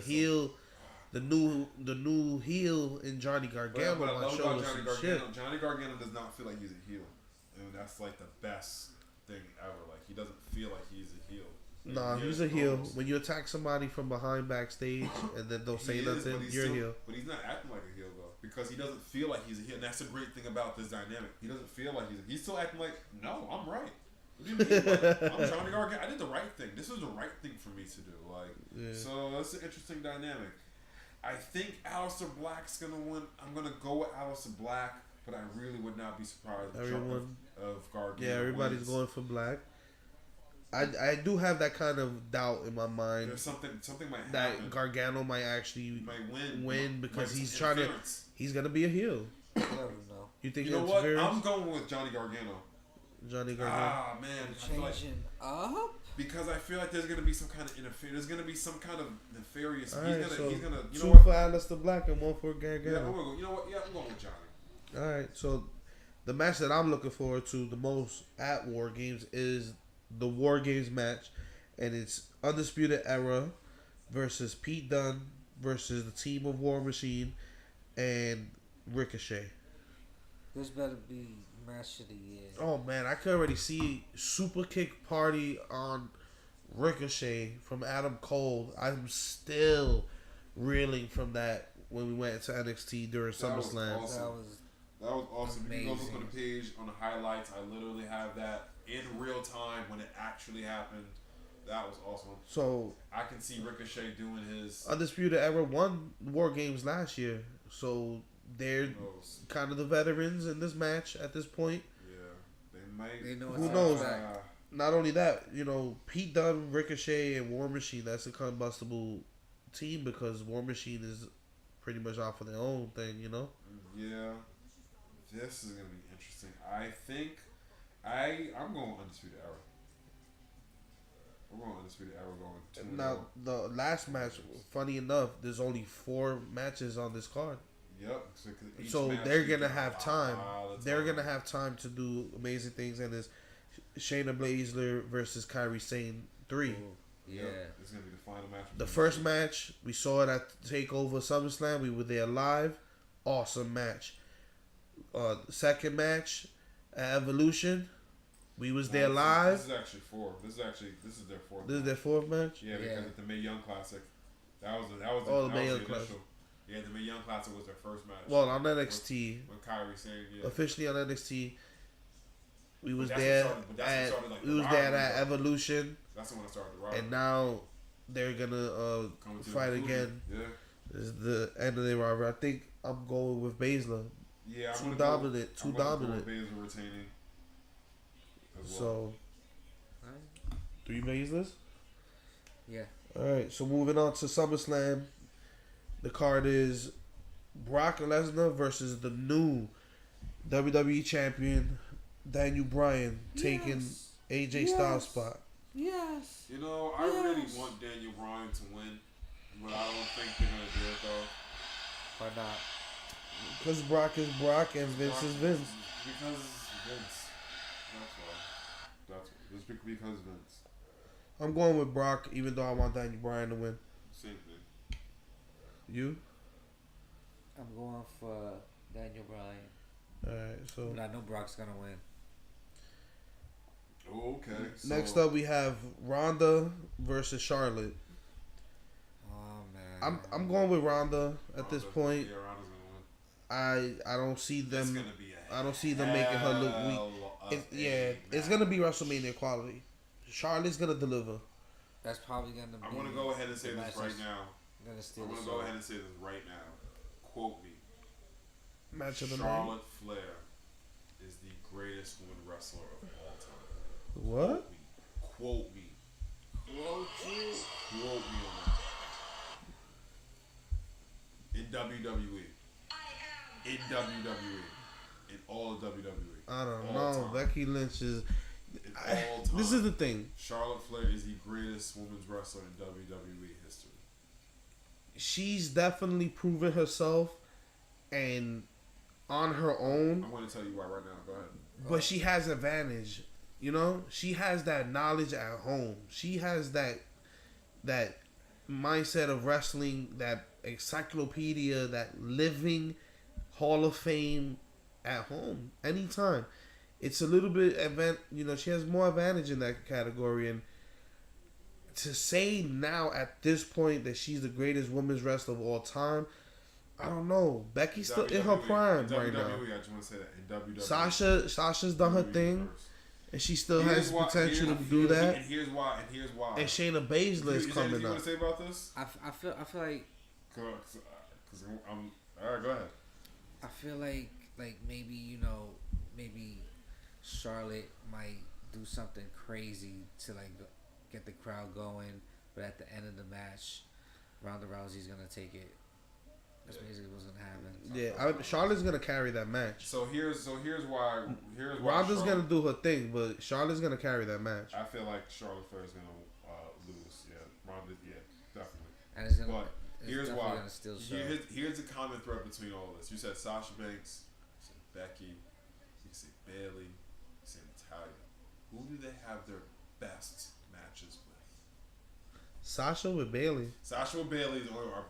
new heel in Johnny Gargano might show us some shit. Johnny Gargano does not feel like he's a heel, and that's like the best thing ever. Like he doesn't feel like he's a heel. Nah, he's a heel. When you attack somebody from behind backstage and then don't say nothing, you're a heel. But he's not acting like a heel though, because he doesn't feel like he's a heel. And that's the great thing about this dynamic. He doesn't feel like he's still acting like, no, I'm right. What do you mean? Like, I'm Johnny Gargano. I did the right thing. This was the right thing for me to do. Like, so that's an interesting dynamic. I think Aleister Black's gonna win. I'm gonna go with Aleister Black, but I really would not be surprised if of Gargano. Yeah, everybody's going for Black. I do have that kind of doubt in my mind. There's something might happen. That Gargano might actually win because he's trying to. He's gonna be a heel. I don't know. You think? You know what? I'm going with Johnny Gargano. Johnny Gargano. Ah man, Changing up. Because I feel like there's gonna be some kind of interference. There's gonna be some kind of nefarious. All right, he's gonna. You 2 know what? for Aleister Black and 1 for Gargano. Yeah, I'm gonna go. You know what? Yeah, I'm going with Johnny. All right, so the match that I'm looking forward to the most at War Games is the War Games match, and it's Undisputed Era versus Pete Dunne versus the team of War Machine and Ricochet. This better be match of the year. Oh man, I could already see Super Kick Party on Ricochet from Adam Cole. I'm still reeling from that when we went to NXT during SummerSlam. That was awesome. Amazing. You can go look on the page on the highlights. I literally have that in real time when it actually happened. That was awesome. So I can see Ricochet doing his Undisputed Era won War Games last year, so they're kind of the veterans in this match at this point. Yeah, they might. They know Who knows? Not only that, Pete Dunne, Ricochet, and War Machine, that's a combustible team because War Machine is pretty much out for their own thing, Yeah. This is going to be interesting. I think I'm going Undisputed Era. We're going Undisputed Era going 2-0. Now, the last match, funny enough, there's only 4 matches on this card. Yep. So they're going to have time. They're going to have time to do amazing things, and it's Shayna Baszler versus Kairi Sane 3. Ooh, yeah. It's going to be the final match. The first match, we saw it at TakeOver SummerSlam. We were there live. Awesome match. Second match at Evolution, we was there live. This is actually 4. This is their 4th. This is their 4th match. Yeah, because it's the Mae Young Classic. That was the Mae Young Classic. Yeah, the Mae Young Classic was their first match. Well, on NXT, when Kyrie saying officially on NXT, We was But there that's what started, like, we the was there rivalry, at though. Evolution, That's when I started the rivalry. and now they're gonna Coming to fight the again. Yeah. This is the end of the rivalry. I think I'm going with Baszler. Yeah, Too dominant. Too dominant. Baszler retaining. As well. So 3 Baszlers. Yeah. All right. So moving on to SummerSlam, the card is Brock Lesnar versus the new WWE champion Daniel Bryan taking AJ Styles' spot. Yes. You know, I really want Daniel Bryan to win, but I don't think they're gonna do it though. Why not? Because Brock is Brock and Vince is Vince. Because Vince. That's why. That's just because Vince. I'm going with Brock, even though I want Daniel Bryan to win. Same thing. You? I'm going for Daniel Bryan. Alright, so But I know Brock's gonna win. Oh, okay. So, next up we have Ronda versus Charlotte. Oh man. I'm going with Ronda at this Ronda- point. Yeah, Ronda's gonna win. I don't see It's them. gonna be I don't see them making her look weak. It's gonna be WrestleMania quality. Charlotte's gonna deliver. That's probably gonna be. I'm gonna go ahead and say the this match right that's now. Gonna steal I'm the gonna show. go ahead and say this right now. Quote me. Match of the night. Charlotte Flair is the greatest woman wrestler of all time. What? Quote me. Whoa, you. Quote me on that. In WWE. In WWE. In all of WWE. I don't All know. time. Becky Lynch is. In all time. This is the thing. Charlotte Flair is the greatest women's wrestler in WWE history. She's definitely proven herself, and on her own. I'm going to tell you why right now. Go ahead. But she has advantage. You know, she has that knowledge at home. She has that mindset of wrestling, that encyclopedia, that living Hall of Fame at home anytime. It's a little bit she has more advantage in that category, and to say now at this point that she's the greatest women's wrestler of all time, I don't know. Becky's still in her prime right now. I just want to say that in WWE. Sasha's done her thing, and she still has potential to do that. And here's why. And Shayna Baszler is coming anything you up. want to say about this? I feel like Cause I'm all right. Go ahead. I feel like maybe maybe Charlotte might do something crazy to like get the crowd going, but at the end of the match, Ronda Rousey's gonna take it. That's basically what's gonna happen. Yeah, Charlotte's gonna carry that match. So here's why Ronda's gonna do her thing, but Charlotte's gonna carry that match. I feel like Charlotte Flair is gonna lose. Yeah, Ronda. Yeah, definitely. And it's gonna. But here's why. Gonna steal show. Here's a common thread between all of this. You said Sasha Banks. You said Becky. You said Bayley. You said Natalia. Who do they have their best matches with? Sasha with Bailey. Sasha with Bailey,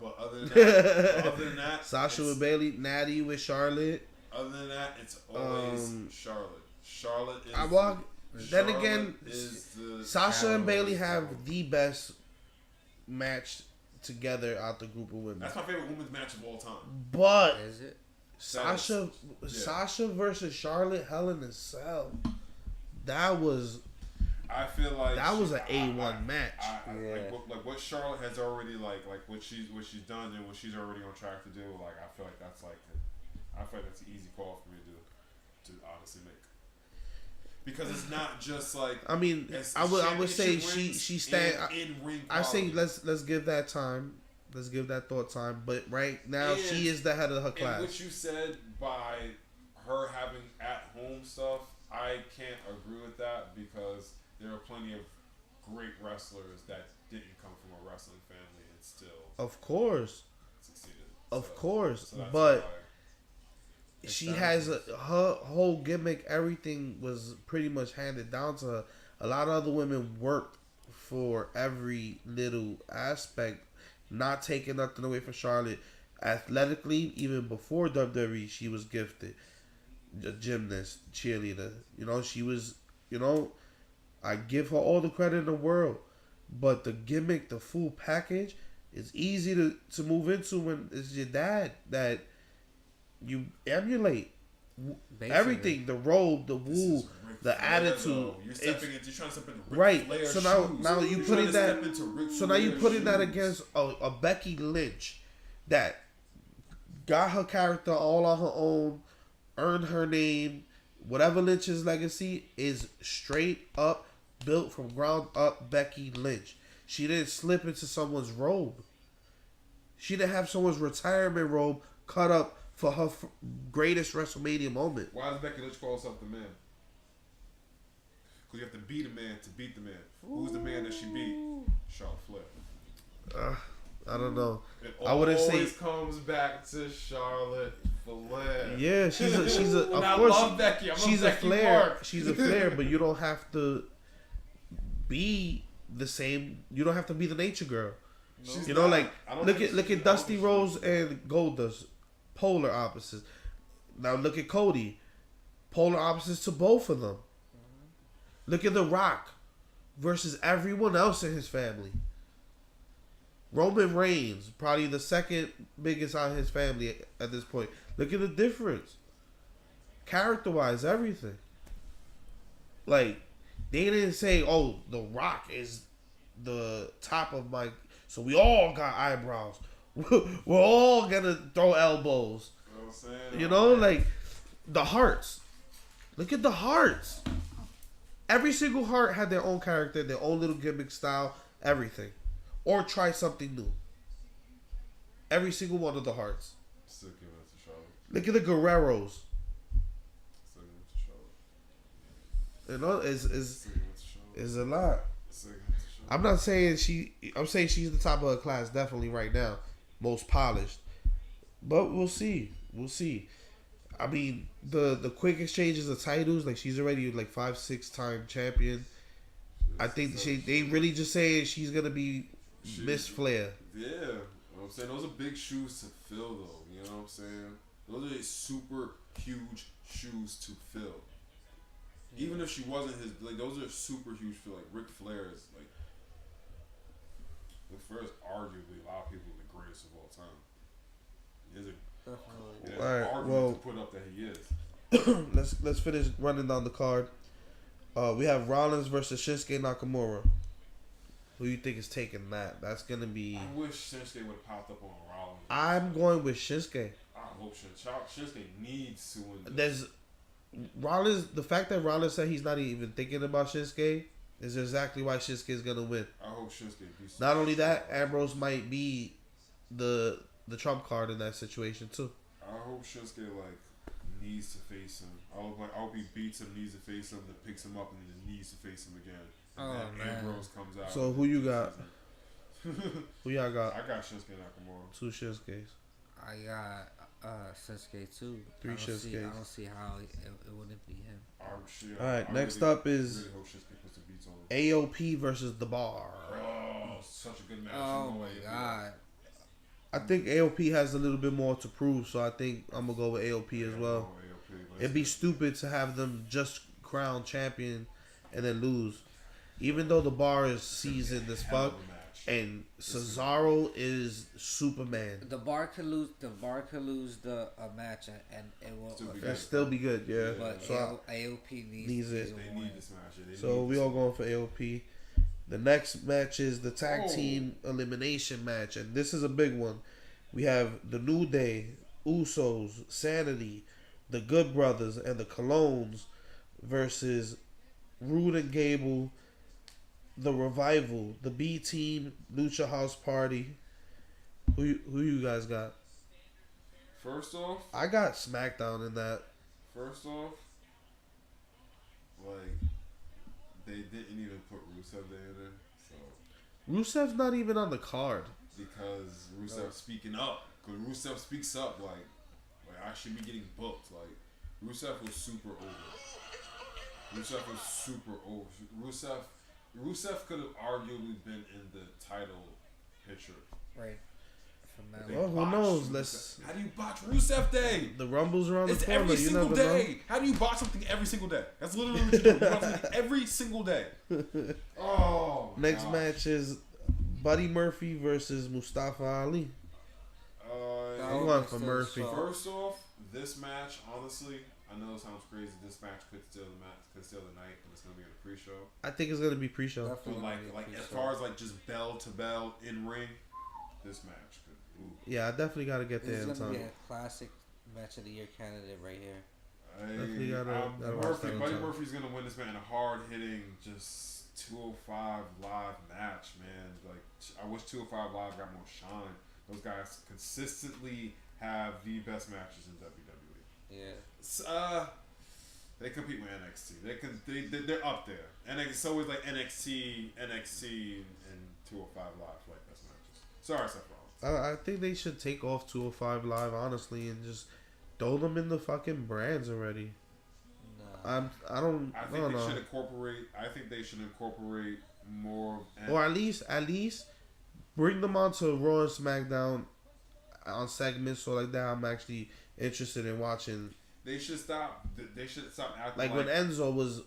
but other than that, Sasha with Bailey. Natty with Charlotte. Other than that, it's always Charlotte. Charlotte is. Then again, is the Sasha and Bailey have the best match together out the group of women. That's my favorite women's match of all time. But Is it? Sasha versus Charlotte, Hell in a Cell. That was. I feel like that was an A1 match. Like what Charlotte has already like what she's done and what she's already on track to do. Like I feel like that's an easy call for me to honestly make. Because it's not just like I mean, I would say she stand in ring. I say let's give that time. Let's give that thought time. But right now she is the head of her class. And what you said by her having at home stuff, I can't agree with that because there are plenty of great wrestlers that didn't come from a wrestling family and still Of course. succeeded. Of course. So that's But why. she has her whole gimmick, everything was pretty much handed down to her. A lot of other women worked for every little aspect, not taking nothing away from Charlotte. Athletically, even before WWE, she was gifted. A gymnast, cheerleader. She was, I give her all the credit in the world. But the gimmick, the full package, is easy to move into when it's your dad that you emulate. Basically. everything, the robe, the woo, the attitude. You're It's, trying to step into Ric right. Flair's So shoes. now you You're putting trying to that. step into Ric So now you Flair's putting that shoes. against a Becky Lynch that got her character all on her own, earned her name. Whatever Lynch's legacy is straight up built from ground up Becky Lynch. She didn't slip into someone's robe. She didn't have someone's retirement robe cut up for her greatest WrestleMania moment. Why does Becky Lynch call herself the man? Because you have to beat a man to beat the man. Who's the man that she beat? Charlotte Flair. I don't know. It I wouldn't say. always comes back to Charlotte Flair. Yeah, she's a. And Of I course, love Becky. I'm she's a a Becky Flair. Mark. She's a Flair, but you don't have to be the same. You don't have to be the Nature Girl. She's You know, not. like I don't look think at she's Dusty out. Rose and Goldust, polar opposites. Now look at Cody, polar opposites to both of them. Look at The Rock versus everyone else in his family. Roman Reigns, probably the second biggest out of his family at this point. Look at the difference, character-wise, everything. Like they didn't say, "Oh, The Rock is the top of my." So we all got eyebrows. We're all gonna throw elbows. You know what I'm saying? You know, like the hearts. Look at the hearts. Every single heart had their own character, their own little gimmick style, everything. Or try something new. Every single one of the hearts. Still giving it to Charlotte. Look at the Guerreros. Still giving it to Charlotte. You know, is Still giving it to Charlotte. is a lot. Still giving it to Charlotte. I'm not saying I'm saying she's the top of her class, definitely right now. Most polished. But we'll see. We'll see. I mean, the quick exchanges of titles, like she's already like 5-6 time champion. I think they really just saying she's gonna be Miss Flair. Yeah. You know what I'm saying? Those are big shoes to fill though. You know what I'm saying? Those are super huge shoes to fill. Even if she wasn't his, like those are super huge for like Ric Flair is like Ric Flair is arguably a lot of people the greatest of all time. He is a Definitely. All right, argument well- to put up that he is. Let's finish running down the card. We have Rollins versus Shinsuke Nakamura. Who you think is taking that? That's gonna be. I wish Shinsuke would have popped up on Rollins. I'm going with Shinsuke. I hope Shinsuke needs to win this. There's Rollins. The fact that Rollins said he's not even thinking about Shinsuke is exactly why Shinsuke is gonna win. I hope Shinsuke beats. Not only that, Ambrose might be the trump card in that situation too. I hope Shinsuke like needs to face him. I hope he beats him, needs to face him, then picks him up, and then needs to face him again. And Oh, then man. Ambrose comes out. So who you got? Who y'all got? I got Shinsuke Nakamura. 2 Shinsuke's. I got Shinsuke too. 3 I Shinsuke's. don't see how it wouldn't be him. Shit, All right, I next really, up is really hope Shinsuke puts the beats on him. AOP versus The Bar. Oh, such a good match. Oh You know my what, god. I think AOP has a little bit more to prove, so I think I'm gonna go with AOP as well. AOP, but It'd be stupid to have them just crown champion and then lose. Even though The Bar is seasoned as hell fuck of a match. and Cesaro is Superman. The bar could lose. The bar could lose the match, and it will. Still be That'd good. still be good, yeah. But So, AOP needs it. to They win. need this match. Yeah, they so need we this. all going for AOP. The next match is the tag Oh. team elimination match, and this is a big one. We have the New Day, Usos, Sanity, the Good Brothers, and the Colognes versus Rude and Gable, the Revival, the B Team, Lucha House Party. Who you guys got? First off, I got SmackDown in that. like they didn't even put Rusev Day in there, so Rusev's not even on the card. because Rusev speaking up, because Rusev speaks up, like I should be getting booked. Like Rusev was super over. Rusev could have arguably been in the title picture. Right. From now They Well, who botched knows? Rusev. How do you botch Rusev Day? The Rumbles around the It's corner. every You single never day. How do you botch something every single day? That's literally what you do. You botch something every single day. Oh. know. Next gosh. match is Buddy Murphy versus Mustafa Ali. I'm Oh, going that's for still Murphy. strong. First off, this match, honestly, I know it sounds crazy. This match could steal the night, but it's gonna be in the pre-show. I think it's gonna be pre-show. Definitely But like as far as like just bell to bell in ring, this match could. Ooh. Yeah, I definitely gotta get there This in is gonna time. be a classic match of the year candidate right here. Definitely gotta watch that on Buddy time. Murphy's gonna win this match in a hard hitting, just 205 live match, man. Like I wish 205 live got more shine. Those guys consistently have the best matches in WWE. Yeah. They compete with NXT. They're up there. And it's always like NXT, and 205 live for like best matches. Sorry, Seth Rollins. I think they should take off 205 Live, honestly, and just throw them in the fucking brands already. No. I don't know. Should incorporate. I think they should incorporate more. Or at least bring them onto Raw and SmackDown on segments, so like that I'm actually interested in watching. They should stop. They should stop acting Like when Enzo was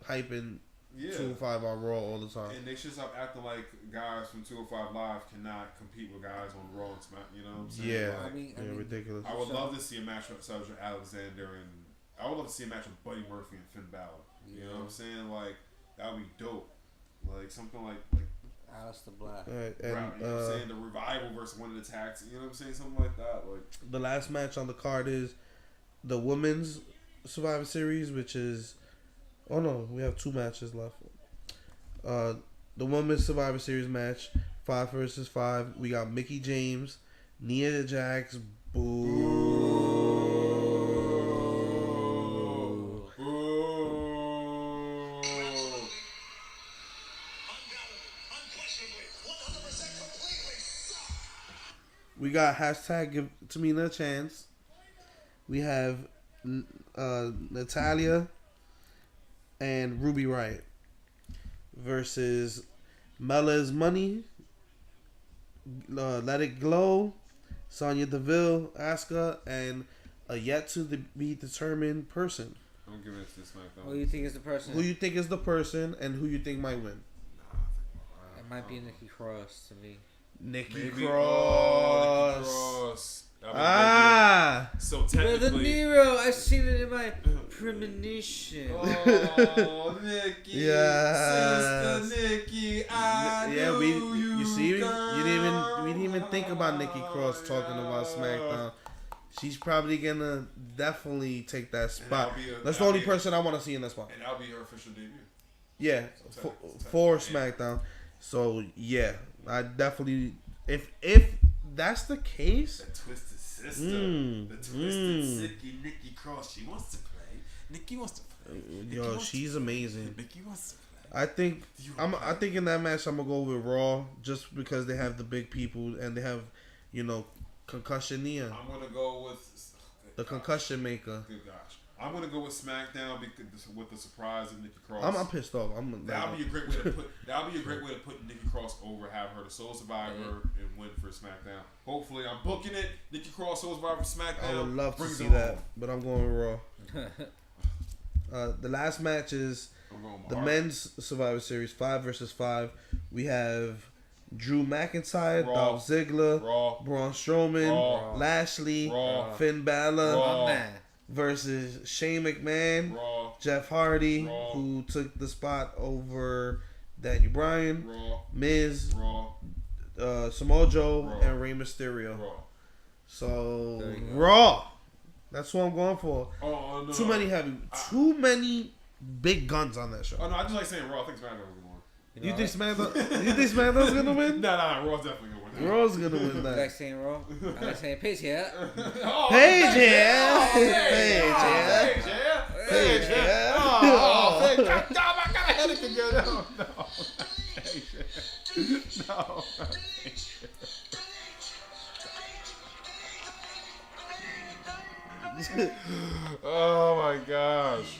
hyping yeah. 205 on Raw all the time. And they should stop acting like guys from 205 Live cannot compete with guys on Raw and Smack. You know what I'm saying? Yeah, Like, I mean, ridiculous. I would love to see a match with Cedric Alexander, and I would love to see a match with Buddy Murphy and Finn Balor. You know what I'm saying? Like that would be dope. Like something like Alistair Black. Alright, you know what I'm saying? The Revival versus one of the tags. You know what I'm saying? Something like that. Like the last match on the card is the Women's Survivor Series, which is we have 2 matches left. The Women's Survivor Series match, 5 versus 5. We got Mickie James, Nia Jax, We got hashtag give Tamina a chance. We have Natalia and Ruby Riott versus Mella's Money, Let It Glow, Sonya Deville, Asuka, and a yet to be determined person. I'm giving it to SmackDown. Who do you think is the person? Who you think is the person, and who you think might win? It might be Nikki Cross to me. Nikki Maybe- Cross. Nikki Cross. So Brother technically. Nero, I've seen it in my premonition. Oh, Nikki. Yes. Sister Nikki, I Yeah, knew you. you see, we girl. didn't even think about Nikki Cross talking about SmackDown. She's probably gonna definitely take that spot. That's the only person I want to see in that spot. And that'll be her official debut. Yeah, for SmackDown. So yeah, I definitely if that's the case. The twisted sister, the twisted sicky Nikki Cross. She wants to play. Nikki wants to play. Yo, she's amazing. Nikki wants to play. I think in that match I'm gonna go with Raw just because they have the big people and they have, Concussion Nia, I'm gonna go with the concussion maker. Good gosh, I'm gonna go with SmackDown because with the surprise of Nikki Cross. I'm pissed off. That'll be a great way to put Nikki Cross over, have her the sole survivor, and win for SmackDown. Hopefully, I'm booking it. Nikki Cross sole survivor for SmackDown. I would love to Brings see it that, home. but I'm going with Raw. The last match is the men's Survivor Series 5 versus 5. We have Drew McIntyre, Raw. Dolph Ziggler, Raw. Braun Strowman, Raw. Lashley, Raw. Finn Balor Raw. Man. versus Shane McMahon, Raw. Jeff Hardy, Raw. who took the spot over Daniel Bryan, Raw. Miz, Raw. Samoa Joe, Raw. and Rey Mysterio. Raw. So There you go. Raw. That's what I'm going for. Oh no. Too many big guns on that show. Oh no, I just like saying Raw. I think SmackDown was gonna win. You think SmackDown's gonna win? Nah, Raw's definitely gonna win. Raw's gonna win You like that. saying Raw? I like saying Paige here. Oh, Paige here. Paige, yeah. Paige, yeah. Oh, Paige. God, I got a headache again. No. Oh my gosh.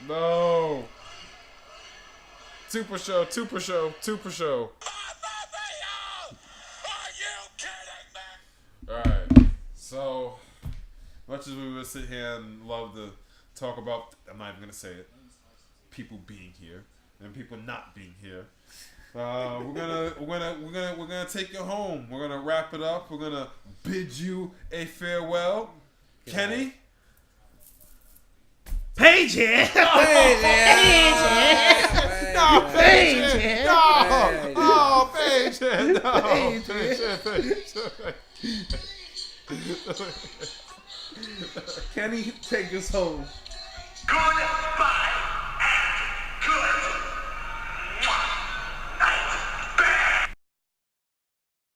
No. Super show. Alright. So, much as we would sit here and love to talk about, I'm not even gonna say it, people being here and people not being here. We're gonna take you home. We're gonna wrap it up. We're gonna bid you a farewell. Kenny? Paige here. No, Paige! No! Oh, Paige! No! Kenny, take us home. Goodbye.